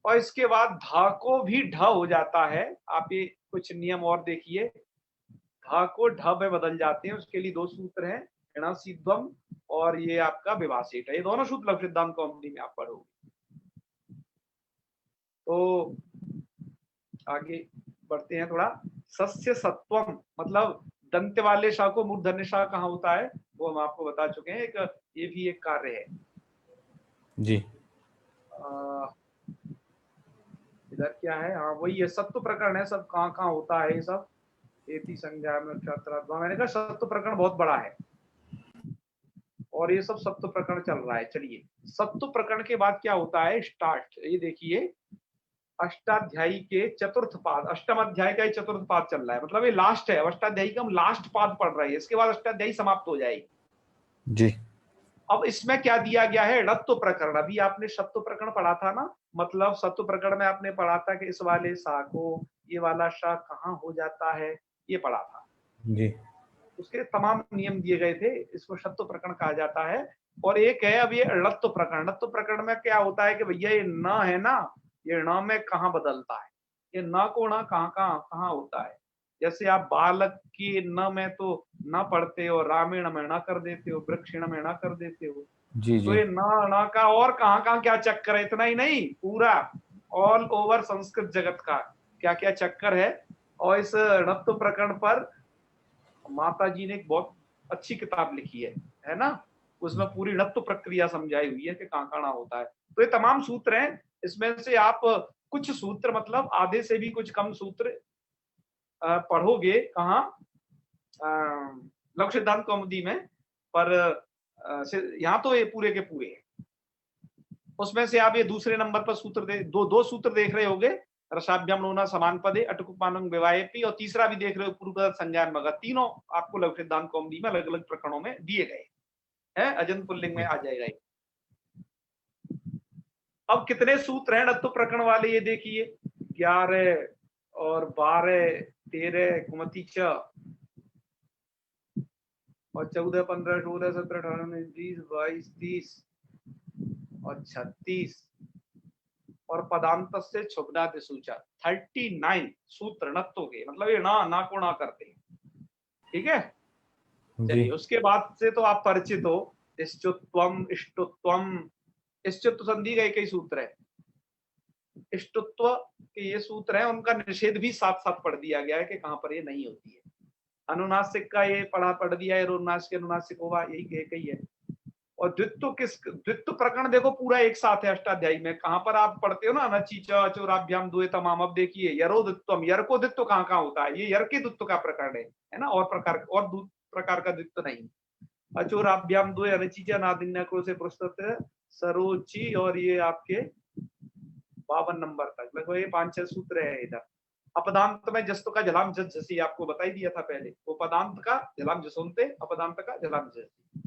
और इसके बाद धा को भी ढ हो जाता है। आप ये कुछ नियम और देखिए, धा को ढ में बदल जाते हैं। उसके लिए 2 सूत्र हैं, ऋणासीद्वम और ये आपका विभाषित है, ये दोनों सूत्र लघु सिद्धांत कौमुदी में आप पढ़ोगे। तो आगे बढ़ते हैं थोड़ा। सस्य सत्वम मतलब दंत वाले शाह को मूर्धन्य शाह कहाँ होता है वो हम आपको बता चुके हैं, एक ये भी एक कार्य है। जी इधर क्या है, हाँ वही है, सत्व प्रकरण है, सब कहाँ कहाँ होता है ये सब। एति संज्ञा में नक्षत्रात्मा, मैंने कहा सत्व प्रकरण बहुत बड़ा है और ये सब सत्व प्रकरण चल रहा है। चलिए सत्व प्रकरण के बाद क्या होता है, स्टार्ट, ये देखिए अष्टाध्यायी के चतुर्थ पाद, अष्टम अध्याय का ये चतुर्थ पाद चल रहा है, मतलब ये लास्ट है, अष्टाध्यायी का हम लास्ट पाद पढ़ रहे हैं, इसके बाद अष्टाध्यायी समाप्त हो जाएगी। जी अब इसमें क्या दिया गया है, णत्व प्रकरण। अभी आपने सत्व प्रकरण पढ़ा था ना, मतलब सत्व प्रकरण में आपने पढ़ा था कि इस वाले शाह को ये वाला शाह कहाँ हो जाता है, ये पढ़ा था। जी उसके तमाम नियम दिए गए थे, इसको सत्व प्रकरण कहा जाता है। और एक है अब ये णत्व प्रकरण। णत्व प्रकरण में क्या होता है कि भैया ये न है ना, ये न में कहाँ बदलता है, ये न को न कहाँ कहाँ कहाँ होता है। जैसे आप बालक की न में तो न पढ़ते हो, रामेण में न कर देते हो, वृक्षिण में न कर देते हो। जी तो जी ये न का और कहाँ कहाँ क्या चक्कर है, इतना ही नहीं, पूरा ऑल ओवर संस्कृत जगत का क्या क्या चक्कर है। और इस णत्व प्रकरण पर माता जी ने एक बहुत अच्छी किताब लिखी है ना, उसमें पूरी णत्व प्रक्रिया समझाई हुई है कि कहाँ कहाँ होता है। तो ये तमाम सूत्र हैं, इसमें से आप कुछ सूत्र मतलब आधे से भी कुछ कम सूत्र पढ़ोगे कहाँ, लघु सिद्धांत कौमुदी में, पर यहाँ तो ये पूरे के पूरे हैं। उसमें से आप ये दूसरे नंबर पर सूत्र दो सूत्र देख रहे होगे, रसाभ्याम लोना समान पदे अटकुपानं विवाहेपि, और तीसरा भी देख रहे हो पूर्व संज्ञान मगध। तीनों आपको लघु सिद्धांत कौमुदी में अलग अलग प्रकरणों में दिए गए हैं, अजंत पुल्लिंग में आ जाएगा। अब कितने सूत्र हैं णत्व प्रकरण वाले, ये देखिए 11 और 12 13 कुमति च और 14 15 16 17 18 19 20 22 30 और 36 और पदांत से क्षुब्नाति सूचा 39 सूत्र णत्व के, मतलब ये ना को ना करते हैं। ठीक है, जी चलिए उसके बाद से तो आप परिचित हो, इष्टुत्वम इष्टुत्वम, इष्टुत्व संधि का एक ही सूत्र है। इष्टुत्व के ये सूत्र है, उनका निषेध भी साथ साथ पढ़ दिया गया है कि कहां पर ये नहीं होती है। अनुनासिक का ये पढ़ दिया है, अनुनासिक अनुनासिक होगा, यही एक ही है। और द्वित्व प्रकरण देखो पूरा एक साथ है अष्टाध्यायी में, कहां पर आप पढ़ते हो ना, नचीच चोराभ्याम द्वे तमाम। अब देखिए यरोदित्वम, यर को दित्व कहाँ कहाँ होता है, ये यर के द्वित्व का प्रकरण है ना, और प्रकार का द्वित्व नहीं। अचोराभ्याम द्वे अनचीच नादिन्य को से पुस्तक सरोची, और ये आपके 52 नंबर तक लगभग ये 5-6 सूत्र है इधर। अपदांत में जस्तु का जलाम जसी आपको बता ही दिया था पहले, वो पदांत का जलाम जसोनते, अपदांत का जलाम जसी।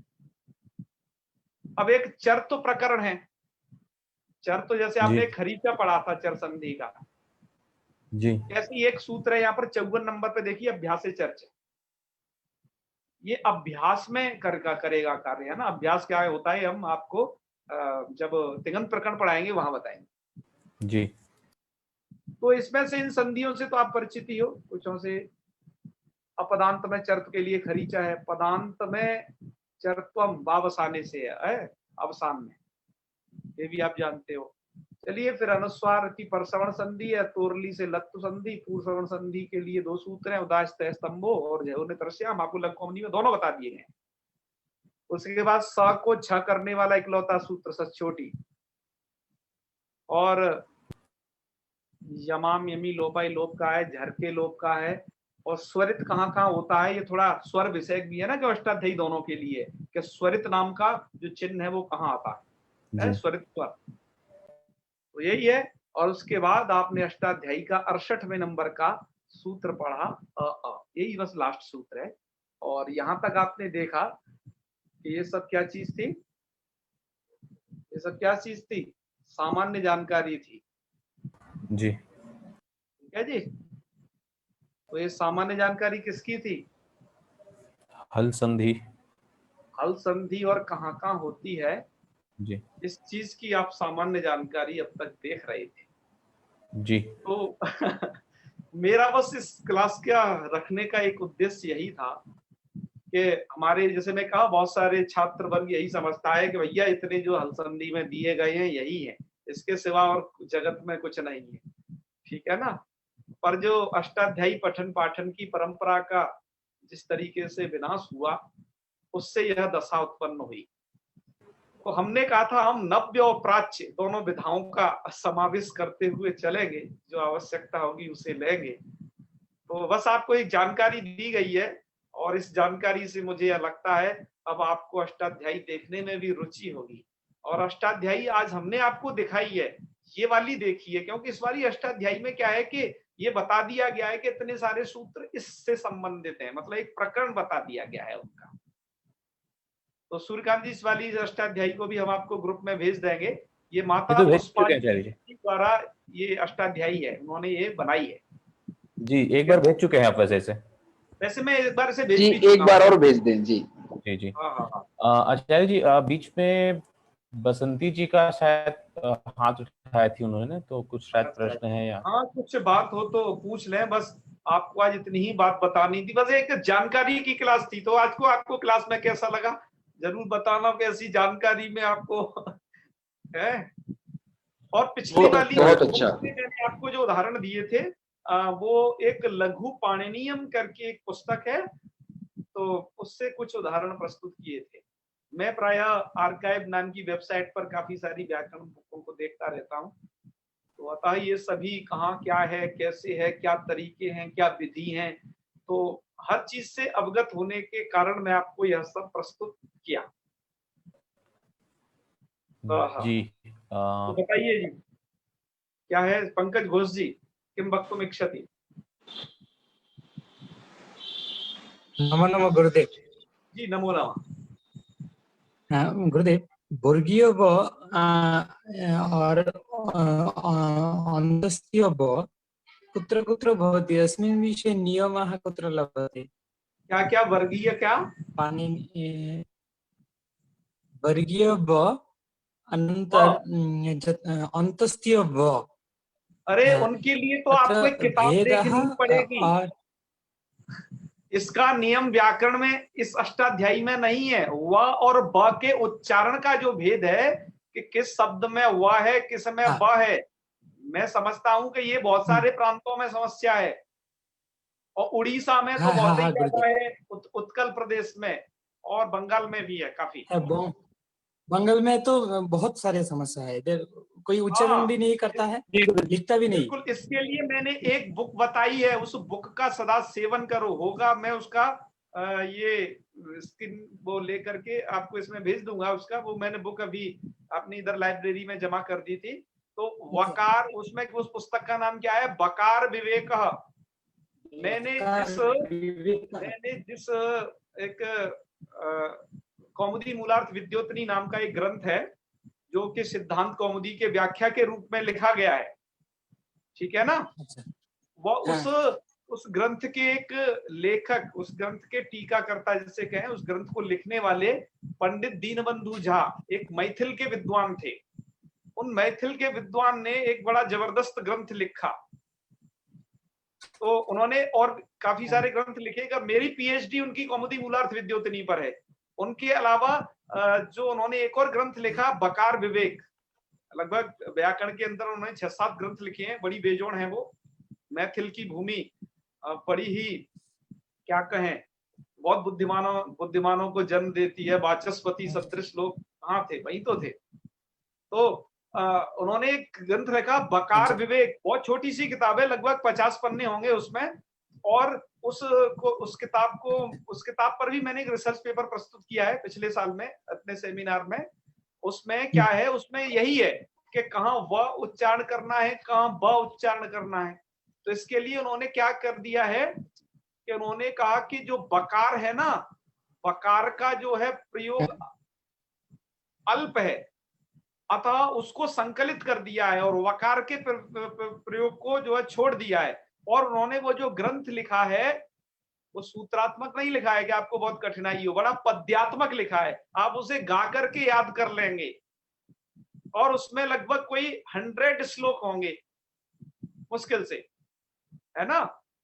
अब एक चर्त प्रकरण है, चर्त जैसे जी आपने खरीचा पढ़ा था चर संधि का, जी ऐसी एक सूत्र है यहाँ पर 54 नंबर पे देखिए, अभ्यास चर्च। ये अभ्यास में करेगा कार्य है ना। अभ्यास क्या होता है हम आपको जब तिङन्त प्रकरण पढ़ाएंगे वहां बताएंगे। जी तो इसमें से इन संधियों से तो आप परिचित ही हो कुछों से। अपदांत में चर्त के लिए खरीचा है, पदांत में चर्त्वम वावसाने से है अवसान में, ये भी आप जानते हो। चलिए फिर अनुस्वार की परसवर्ण संधि है, तोरली से लत्तु संधि, पूर्वश्रवण संधि के लिए 2 सूत्र हैं, उदास तय स्तंभो और जयोने तरस्याम, आपको लघु कौमुदी में दोनों बता दिए गए। उसके बाद स को छ करने वाला इकलौता सूत्र सचोटी, और यमाम यमी लोपाई लोप का है, झरके लोप का है। और स्वरित कहाँ कहाँ होता है, ये थोड़ा स्वर विषय भी है ना, जो अष्टाध्यायी दोनों के लिए कि स्वरित नाम का जो चिन्ह है वो कहाँ आता है, जी स्वरित स्वर, तो यही है। और उसके बाद आपने अष्टाध्यायी का 68वें नंबर का सूत्र पढ़ा यही बस लास्ट सूत्र है। और यहां तक आपने देखा कि ये सब क्या चीज थी, ये सब क्या चीज थी, सामान्य जानकारी थी। जी ठीक है जी, तो ये सामान्य जानकारी किसकी थी, हल संधि। हल संधि और कहाँ कहाँ होती है, जी इस चीज की आप सामान्य जानकारी अब तक देख रहे थे। जी तो मेरा बस इस क्लास का रखने का एक उद्देश्य यही था कि कि हमारे, जैसे मैं कहा, बहुत सारे छात्र वर्ग यही समझता है कि भैया इतने जो हल संधि में दिए गए हैं यही है, इसके सिवा और जगत में कुछ नहीं है, ठीक है ना। पर जो अष्टाध्यायी पठन पाठन की परंपरा का जिस तरीके से विनाश हुआ, उससे यह दशा उत्पन्न हुई। तो हमने कहा था हम नव्य और प्राच्य दोनों विधाओं का समावेश करते हुए चलेंगे, जो आवश्यकता होगी उसे लेंगे। तो बस आपको एक जानकारी दी गई है, और इस जानकारी से मुझे यह लगता है अब आपको अष्टाध्यायी देखने में भी रुचि होगी। और अष्टाध्यायी आज हमने आपको दिखाई है, ये वाली देखी है, क्योंकि इस वाली अष्टाध्यायी में क्या है कि ये बता दिया गया है कि इतने सारे सूत्र इससे संबंधित हैं, मतलब एक प्रकरण बता दिया गया है उनका। तो सूर्यकांत जी, इस वाली अष्टाध्यायी को भी हम आपको ग्रुप में भेज देंगे। ये माता ये तो भेज चुके पुष्पाली हैं आचार्य जी। जी द्वारा ये अष्टाध्यायी है, उन्होंने ये बनाई है। जी, एक बार भेज चुके हैं आप वैसे इसे। वैसे मैं एक बार से भेज जी भी चुका एक बार हूं। और भेज दें जी। जी जी। हाँ हाँ हाँ। आचार्य जी, बीच में बसंती जी का शायद हाथ उठाया थी उन्होंने, तो कुछ शायद अच्छा, प्रश्न है या हाँ कुछ बात हो तो पूछ लें। बस आपको आज इतनी ही बात बतानी थी, बस एक जानकारी की क्लास थी। तो आज को आपको क्लास में कैसा लगा जरूर बताना, कि ऐसी जानकारी में आपको है। और पिछली वाली बहुत अच्छा। मैंने आपको जो उदाहरण दिए थे, वो एक लघु पाणिनियम करके एक पुस्तक है, तो उससे कुछ उदाहरण प्रस्तुत किए थे। मैं प्रायः आर्काइव नाम की वेबसाइट पर काफी सारी व्याकरण बुकों को देखता रहता हूँ। तो अतः ये सभी कहाँ क्या है, कैसे है, क्या तरीके हैं, क्या विधि हैं, तो हर चीज से अवगत होने के कारण मैं आपको यह सब प्रस्तुत किया। हाँ, जी। तो बताइए जी, क्या है पंकज घोष जी, किम वक्तुम इच्छति? नमो नमो गुरुदेव। जी नमो नमः। गुरुदेव, वर्गीय व और अन्तस्थीय व कुत्र कुत्र भवति, अस्मिन् विषये नियमः कुत्र लभते? क्या क्या वर्गीय, क्या पाणिनि वर्गीय व अन्तस्थीय व, अरे उनके लिए तो अत्र आपको एक किताब भेदः देखनी पड़ेगी। और इसका नियम व्याकरण में इस अष्टाध्यायी में नहीं है। व और ब के उच्चारण का जो भेद है कि किस शब्द में व है, किस में ब है, मैं समझता हूं कि ये बहुत सारे प्रांतों में समस्या है, और उड़ीसा में तो बहुत ही गुरुदेव, ज्यादा है, उत्कल प्रदेश में, और बंगाल में भी है काफी। बंगाल में तो बहुत सारे समस्या है, इधर कोई उच्चारण भी नहीं करता है, लिखता भी नहीं। बिल्कुल, इसके लिए मैंने एक बुक बताई है, उस बुक का सदा सेवन करो। होगा मैं उसका ये स्क्रीन वो लेकर के आपको इसमें भेज दूंगा उसका। वो मैंने बुक अभी अपनी इधर लाइब्रेरी में जमा कर दी थी। तो वकार, उसमें उस पुस्तक का नाम क्या है, बकार विवेक। मैंने जिस एक कौमुदी मूलार्थ विद्योतनी नाम का एक ग्रंथ है, जो कि सिद्धांत कौमुदी के व्याख्या के रूप में लिखा गया है, ठीक है ना। वो उस ग्रंथ के एक लेखक, उस ग्रंथ के टीकाकर्ता जिसे कहें, उस ग्रंथ को लिखने वाले पंडित दीनबंधु झा एक मैथिल के विद्वान थे। उन मैथिल के विद्वान ने एक बड़ा जबरदस्त ग्रंथ लिखा। तो उन्होंने और काफी सारे ग्रंथ लिखेगा। मेरी पीएचडी उनकी कौमुदी मूलार्थ विद्योतनी पर है। उनके अलावा जो उन्होंने एक और ग्रंथ लिखा, बकार विवेक, लगभग व्याकरण के अंदर उन्होंने 6-7 ग्रंथ लिखे हैं, बड़ी बेजोड़ हैं वो। मैथिल की भूमि बड़ी ही, क्या कहें, बहुत बुद्धिमानों को जन्म देती है। वाचस्पति सदृश लोग कहाँ थे, वहीं तो थे। तो उन्होंने एक ग्रंथ लिखा बकार विवेक, बहुत छोटी सी किताब है, लगभग 50 पन्ने होंगे उसमें। और उस किताब पर भी मैंने एक रिसर्च पेपर प्रस्तुत किया है पिछले साल में अपने सेमिनार में। उसमें क्या है, उसमें यही है कि कहाँ व उच्चारण करना है, कहाँ ब उच्चारण करना है। तो इसके लिए उन्होंने क्या कर दिया है कि उन्होंने कहा कि जो बकार है ना, बकार का जो है प्रयोग अल्प है, अतः उसको संकलित कर दिया है, और वकार के प्रयोग को जो है छोड़ दिया है। और उन्होंने वो जो ग्रंथ लिखा है, वो सूत्रात्मक नहीं लिखा है कि आपको बहुत कठिनाई हो, बड़ा पद्यात्मक लिखा है। आप उसे गा करके याद कर लेंगे, और उसमें लगभग कोई 100 श्लोक होंगे मुश्किल से, है ना।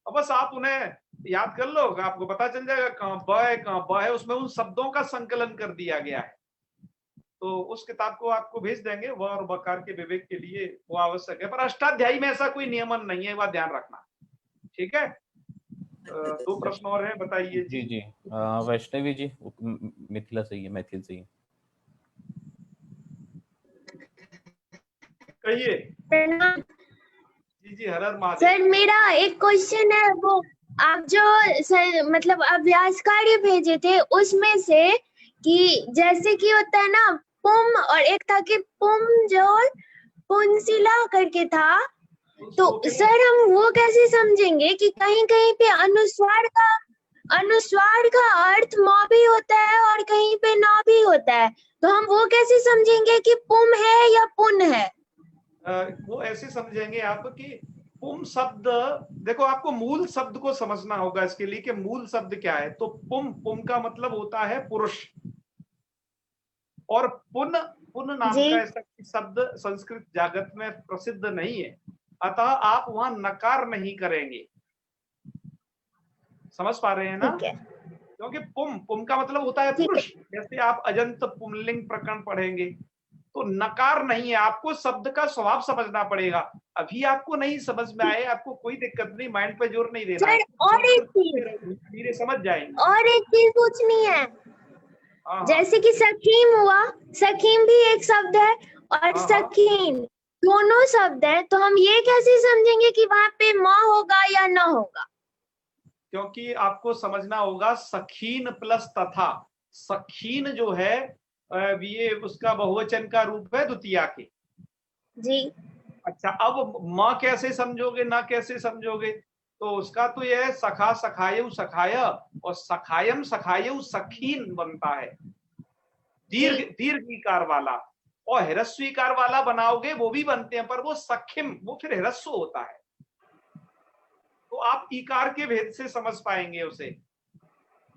और बस आप उन्हें याद कर लो, आपको पता चल जाएगा कहाँ ब है कहाँ ब है, उसमें उन शब्दों का संकलन कर दिया गया है। तो उस किताब को आपको भेज देंगे, व और बकार के विवेक के लिए वो आवश्यक है, पर अष्टाध्यायी में ऐसा कोई नियमन नहीं है, वह ध्यान रखना। ठीक है, 2 प्रश्न और हैं, बताइए जी जी। जी वैष्णवी जी, मिथिला से ही है, मैथिल से ही है। कहिए। प्रणाम जी जी, हर हर महादेव। सर। मेरा एक क्वेश्चन है, वो आप जो सर मतलब अभ्यास कार्य भेजे थे उसमें से कि जैसे कि होता है ना पुम, और एक था कि पुम जो पुंसिला करके था, तो सर हम वो कैसे समझेंगे कि कहीं कहीं पे अनुस्वार का अर्थ म भी होता है और कहीं पे न भी होता है, तो हम वो कैसे समझेंगे कि पुम है या पुन है? वो ऐसे समझेंगे आप कि पुम शब्द, देखो आपको मूल शब्द को समझना होगा इसके लिए कि मूल शब्द क्या है। तो पुम का मतलब होता है पुरुष, और पुन नाम जी। का ऐसा शब्द संस्कृत जगत में प्रसिद्ध नहीं है, अतः आप वहां नकार नहीं करेंगे। समझ पा रहे हैं ना? ठीक है, क्योंकि पुम का मतलब होता है ठीक है। पुरुष। जैसे आप अजंत पुंलिंग प्रकरण पढ़ेंगे तो नकार नहीं है, आपको शब्द का स्वभाव समझना पड़ेगा। अभी आपको नहीं समझ में आए, आपको कोई दिक्कत नहीं, माइंड पे जोर नहीं देना है, सर और एक चीज, धीरे समझ जाएंगे। और एक चीज पूछनी है। हाँ, जैसे कि सखीम हुआ, सखीम भी एक शब्द है और हाँ। सखीन दोनों शब्द है, तो हम ये कैसे समझेंगे कि वहां पे म होगा या न होगा? क्योंकि आपको समझना होगा सखीन प्लस तथा। सखीन जो है ये उसका बहुवचन का रूप है द्वितीया के। जी। अच्छा, अब माँ कैसे समझोगे, ना कैसे समझोगे? तो उसका तो यह है सखा सखायु सखाय, और सखायम सखायु सखीन बनता है, दीर्घ ईकार वाला। और ह्रस्वीकार वाला बनाओगे वो भी बनते हैं, पर वो सखिम, वो फिर ह्रस्व होता है। तो आप ईकार के भेद से समझ पाएंगे उसे।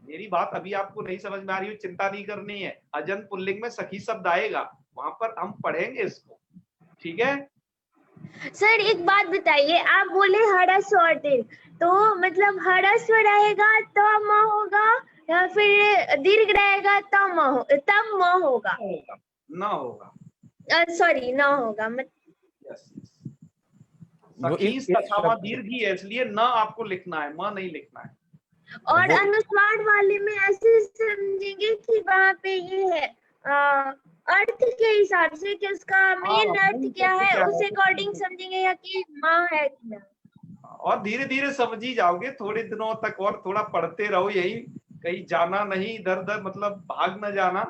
मेरी बात अभी आपको नहीं समझ में आ रही हो, चिंता नहीं करनी है। अजंत पुल्लिंग में सखी शब्द आएगा, वहां पर हम पढ़ेंगे इसको। ठीक है सर एक बात बताइए, आप बोले हरस्व और दीर्घ, तो मतलब हरस्व रहेगा तो म होगा या फिर दीर्घ रहेगा तब म होगा? ना होगा, सॉरी, न होगा सखी तथा वहां दीर्घ ही है, इसलिए न आपको लिखना है, म नहीं लिखना है। और अनुस्वार वाले में ऐसे समझेंगे कि वहाँ पे ये है अर्थ के हिसाब से कि उसका मेन अर्थ क्या है, उस अकॉर्डिंग समझेंगे या कि माँ है कि ना? और धीरे धीरे समझ ही जाओगे, थोड़े दिनों तक और थोड़ा पढ़ते रहो, यही कहीं जाना नहीं इधर उधर, मतलब भाग न जाना,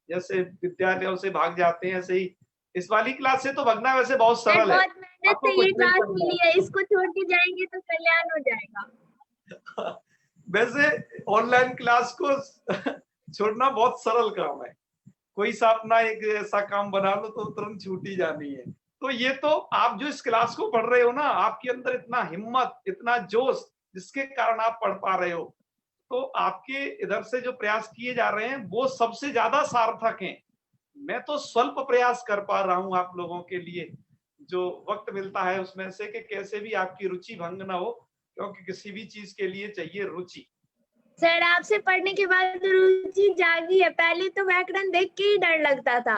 जैसे विद्यालयों से भाग जाते हैं ऐसे ही इस वाली क्लास से तो भागना वैसे बहुत सरल है। बहुत मेहनत से ये क्लास मिली है, इसको छोड़ के जाएंगे तो कल्याण हो जाएगा। वैसे ऑनलाइन क्लास को छोड़ना बहुत सरल काम है, कोई सा अपना एक ऐसा काम बना लो तो तुरंत छूट ही जानी है। तो ये तो आप जो इस क्लास को पढ़ रहे हो ना, आपके अंदर इतना हिम्मत, इतना जोश, जिसके कारण आप पढ़ पा रहे हो, तो आपके इधर से जो प्रयास किए जा रहे हैं वो सबसे ज्यादा सार्थक हैं। मैं तो स्वल्प प्रयास कर पा रहा हूं आप लोगों के लिए, जो वक्त मिलता है उसमें से, कि कैसे भी आपकी रुचि भंग ना हो, क्योंकि किसी भी चीज के लिए चाहिए रुचि। सर आपसे पढ़ने के बाद रुचि जागी है, पहले तो व्याकरण देख के ही डर लगता था।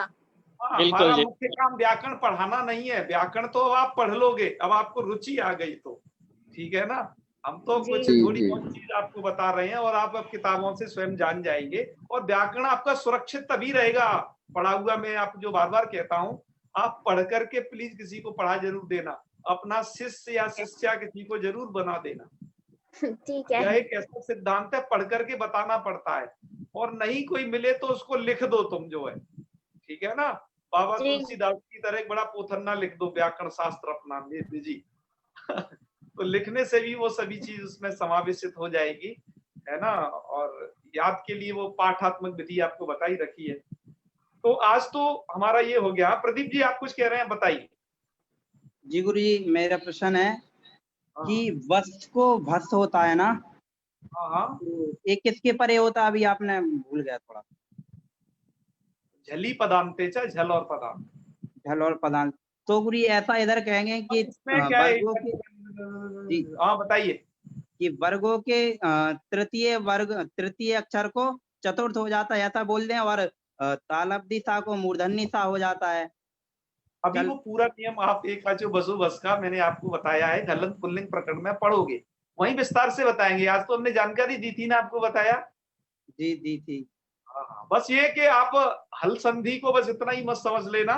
हमारा मुख्य काम व्याकरण पढ़ाना नहीं है, व्याकरण तो आप पढ़ लोगे, अब आपको रुचि आ गई तो ठीक है ना। हम तो कुछ थोड़ी बहुत चीज आपको बता रहे हैं और आप अब किताबों से स्वयं जान जाएंगे। और व्याकरण आपका सुरक्षित तभी रहेगा पढ़ा हुआ। मैं आपको जो बार बार कहता हूँ, आप पढ़ करके प्लीज किसी को पढ़ा जरूर देना, अपना शिष्य या शिष्या किसी को जरूर बना देना। ठीक है, यह एक ऐसा सिद्धांत है, पढ़ करके बताना पड़ता है, और नहीं कोई मिले तो उसको लिख दो तुम जो है, ठीक है ना। बाबा तुलसीदास की तरह एक बड़ा पोथन्ना लिख दो व्याकरण शास्त्र अपना जी। तो लिखने से भी वो सभी चीज उसमें समावेशित हो जाएगी, है ना। और याद के लिए वो पाठात्मक विधि आपको बताई रखी है। तो आज तो हमारा ये हो गया। प्रदीप जी आप कुछ कह रहे हैं, बताइए। जी गुरु जी, मेरा प्रश्न है कि वस्त को भस्त होता है ना, तो एक किसके परे होता है? अभी आपने भूल गया थोड़ा। झली पदांते चा, झल और पदांत, झल और पदांत। तो गुरु ऐसा इधर कहेंगे कि इसमें क्या है? हाँ बताइए कि वर्गों के तृतीय अक्षर को चतुर्थ हो जाता है ऐसा बोल दें, और तालब्दी सा को मूर्धन्य सा हो जाता है। अभी वो पूरा नियम आप एक जो बसु बस का मैंने आपको बताया है, हलंत पुल्लिंग प्रकरण में पढ़ोगे, वहीं विस्तार से बताएंगे। आज तो हमने जानकारी दी थी ना, आपको बताया। जी दी थी। हाँ, बस ये कि आप हल संधि को बस इतना ही मत समझ लेना।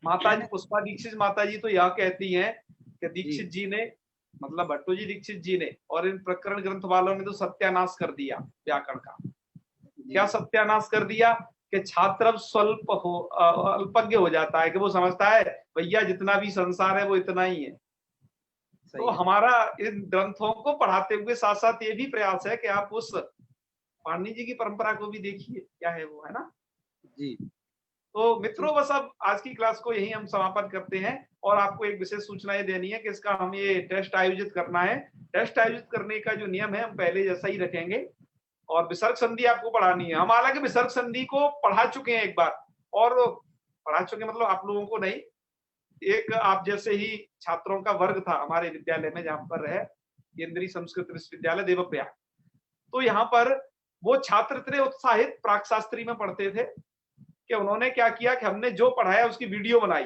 माता जी पुष्पा दीक्षित माता जी तो यह कहती हैं कि दीक्षित जी ने, मतलब भट्टू जी दीक्षित जी ने और इन प्रकरण ग्रंथ वालों ने तो सत्यानाश कर दिया व्याकरण का। क्या सत्यानाश कर दिया कि छात्र अब स्वल्प हो अल्पज्ञ हो जाता है, कि वो समझता है भैया जितना भी संसार है वो इतना ही है। तो हमारा इन ग्रंथों को पढ़ाते हुए साथ साथ ये भी प्रयास है कि आप उस पाणिनि जी की परंपरा को भी देखिए, क्या है वो, है ना जी। तो मित्रों, बस अब आज की क्लास को यही हम समापन करते हैं, और आपको एक विशेष सूचना ये देनी है कि इसका हम ये टेस्ट आयोजित करना है। टेस्ट आयोजित करने का जो नियम है हम पहले जैसा ही रखेंगे, और विसर्ग संधि आपको पढ़ानी है। हम हालांकि विसर्ग संधि को पढ़ा चुके हैं एक बार, और पढ़ा चुके मतलब आप लोगों को नहीं, एक आप जैसे ही छात्रों का वर्ग था हमारे विद्यालय में, जहां पर है केंद्रीय संस्कृत विश्वविद्यालय देवप्रयाग। तो यहाँ पर वो छात्र इतने उत्साहित प्राक शास्त्री में पढ़ते थे कि उन्होंने क्या किया कि हमने जो पढ़ाया उसकी वीडियो बनाई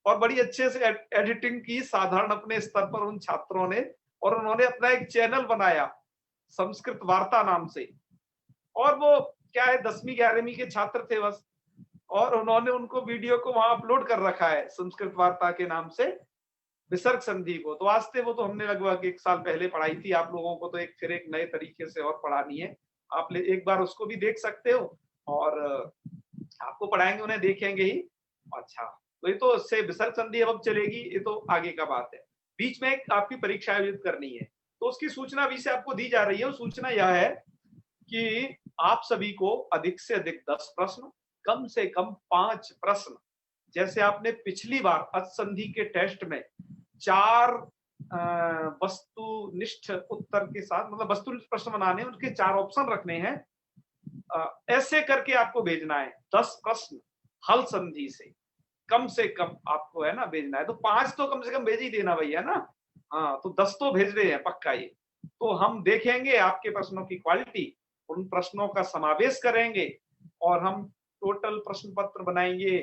और बड़ी अच्छे से एडिटिंग की, साधारण अपने स्तर पर उन छात्रों ने, और उन्होंने अपना एक चैनल बनाया संस्कृत वार्ता नाम से। और वो क्या है, 10वीं 11वीं के छात्र थे बस, और उन्होंने उनको वीडियो को वहां अपलोड कर रखा है संस्कृत वार्ता के नाम से, विसर्ग संधि को। तो आज से वो तो हमने लगभग 1 साल पहले पढ़ाई थी, आप लोगों को तो एक फिर एक नए तरीके से और पढ़ानी है। आप एक बार उसको भी देख सकते हो, और आपको पढ़ाएंगे, उन्हें देखेंगे ही। अच्छा, तो ये तो उससे विसर्ग संधि अब चलेगी, ये तो आगे का बात है। बीच में एक आपकी परीक्षा आयोजित करनी है, तो उसकी सूचना अभी से आपको दी जा रही है। सूचना यह है कि आप सभी को अधिक से अधिक 10 प्रश्न, कम से कम 5 प्रश्न, जैसे आपने पिछली बार असंधि के टेस्ट में 4 वस्तुनिष्ठ उत्तर के साथ, मतलब वस्तुनिष्ठ प्रश्न बनाने, उनके 4 ऑप्शन रखने हैं, ऐसे करके आपको भेजना है 10 प्रश्न हल संधि से कम आपको, है ना, भेजना है। तो 5 तो कम से कम भेज ही देना भैया ना। हाँ, तो 10 तो भेज रहे हैं पक्का ये। तो हम देखेंगे आपके प्रश्नों की क्वालिटी, उन प्रश्नों का समावेश करेंगे, और हम टोटल प्रश्न पत्र बनाएंगे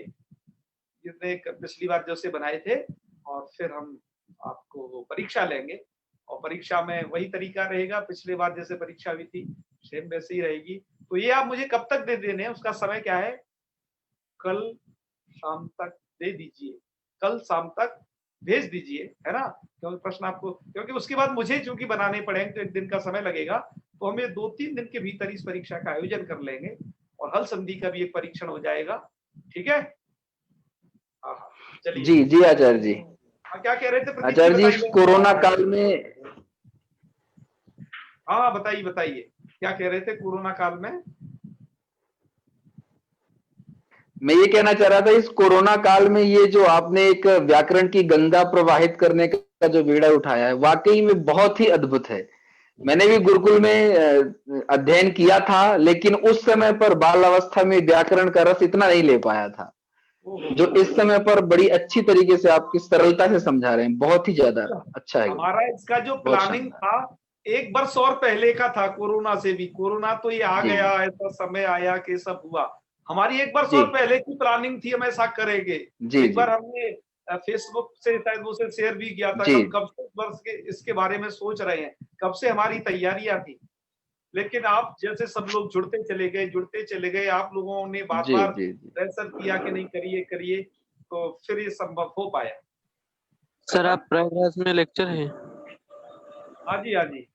जितने पिछली बार जैसे बनाए थे, और फिर हम आपको परीक्षा लेंगे। और परीक्षा में वही तरीका रहेगा, पिछले बार जैसे परीक्षा हुई थी सेम वैसे ही रहेगी। तो ये आप मुझे कब तक दे देने हैं, उसका समय क्या है, कल शाम तक दे दीजिए, कल शाम तक भेज दीजिए, है ना। क्योंकि प्रश्न आपको, क्योंकि उसके बाद मुझे चूंकि बनाने पड़ेंगे तो 1 दिन का समय लगेगा, तो हमें 2-3 दिन के भीतर इस परीक्षा का आयोजन कर लेंगे, और हल संधि का भी एक परीक्षण हो जाएगा। ठीक है, चलिए। जी जी आचार्य जी। क्या कह रहे थे आचार्य जी, इस कोरोना काल में, हाँ बताइए बताइए, क्या कह रहे थे कोरोना काल में? मैं ये कहना चाह रहा था, इस कोरोना काल में ये जो आपने एक व्याकरण की गंगा प्रवाहित करने का जो बीड़ा उठाया है, वाकई में बहुत ही अद्भुत है। मैंने भी गुरुकुल में अध्ययन किया था, लेकिन उस समय पर बाल अवस्था में व्याकरण का रस इतना नहीं ले पाया था जो इस समय पर बड़ी अच्छी तरीके से आपकी सरलता से समझा रहे हैं। बहुत ही ज्यादा अच्छा है। हमारा इसका जो प्लानिंग था 1 वर्ष और पहले का था, कोरोना से भी। कोरोना तो ये आ गया, ऐसा समय आया कि सब हुआ। हमारी 1 वर्ष और पहले की प्लानिंग थी, हम ऐसा करेंगे। एक बार हमने फेसबुक से शायद उसे शेयर भी किया था, हम कब से वर्ष के इसके बारे में सोच रहे हैं, कब से हमारी तैयारियां थी। लेकिन आप जैसे सब लोग जुड़ते चले गए, आप लोगों ने बार बार प्रेशर किया कि नहीं करिए करिए, तो फिर ये संभव हो पाया। सर आप प्रयागराज में लेक्चर है? हाँ जी, हाँ जी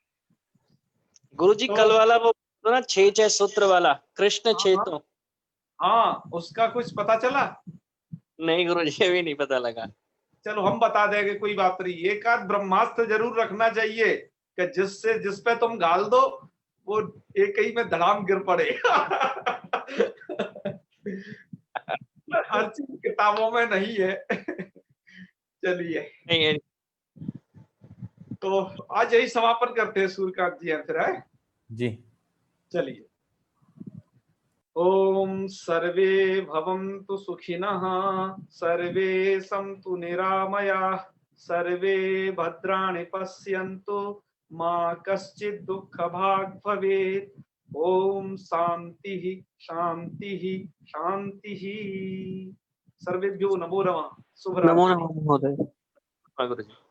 गुरुजी। तो कल वाला वो ना 6 सूत्र वाला, कृष्ण छेतो, हाँ, उसका कुछ पता चला? नहीं गुरुजी, अभी नहीं पता लगा। चलो हम बता देंगे, कोई बात नहीं। एक आध ब्रह्मास्त्र जरूर रखना चाहिए कि जिस पे तुम गाल दो वो एक ही में धड़ाम गिर पड़े। हर चीज किताबों में नहीं है। चलिए, नहीं है। तो आज यही समापन करते हैं सूर्यकांत जी, फिर है जी। चलिए। ओम सर्वे भवन्तु सुखिनः, सर्वे सन्तु निरामयाः, सर्वे भद्राणि पश्यन्तु मा कश्चित् दुःख भाग् भवेत्। ओम शांति शांति शांति। सर्वेभ्यो नमो नमः। शुभ नमो रात्रि। नमः महोदय। हाँ, गुरुजी।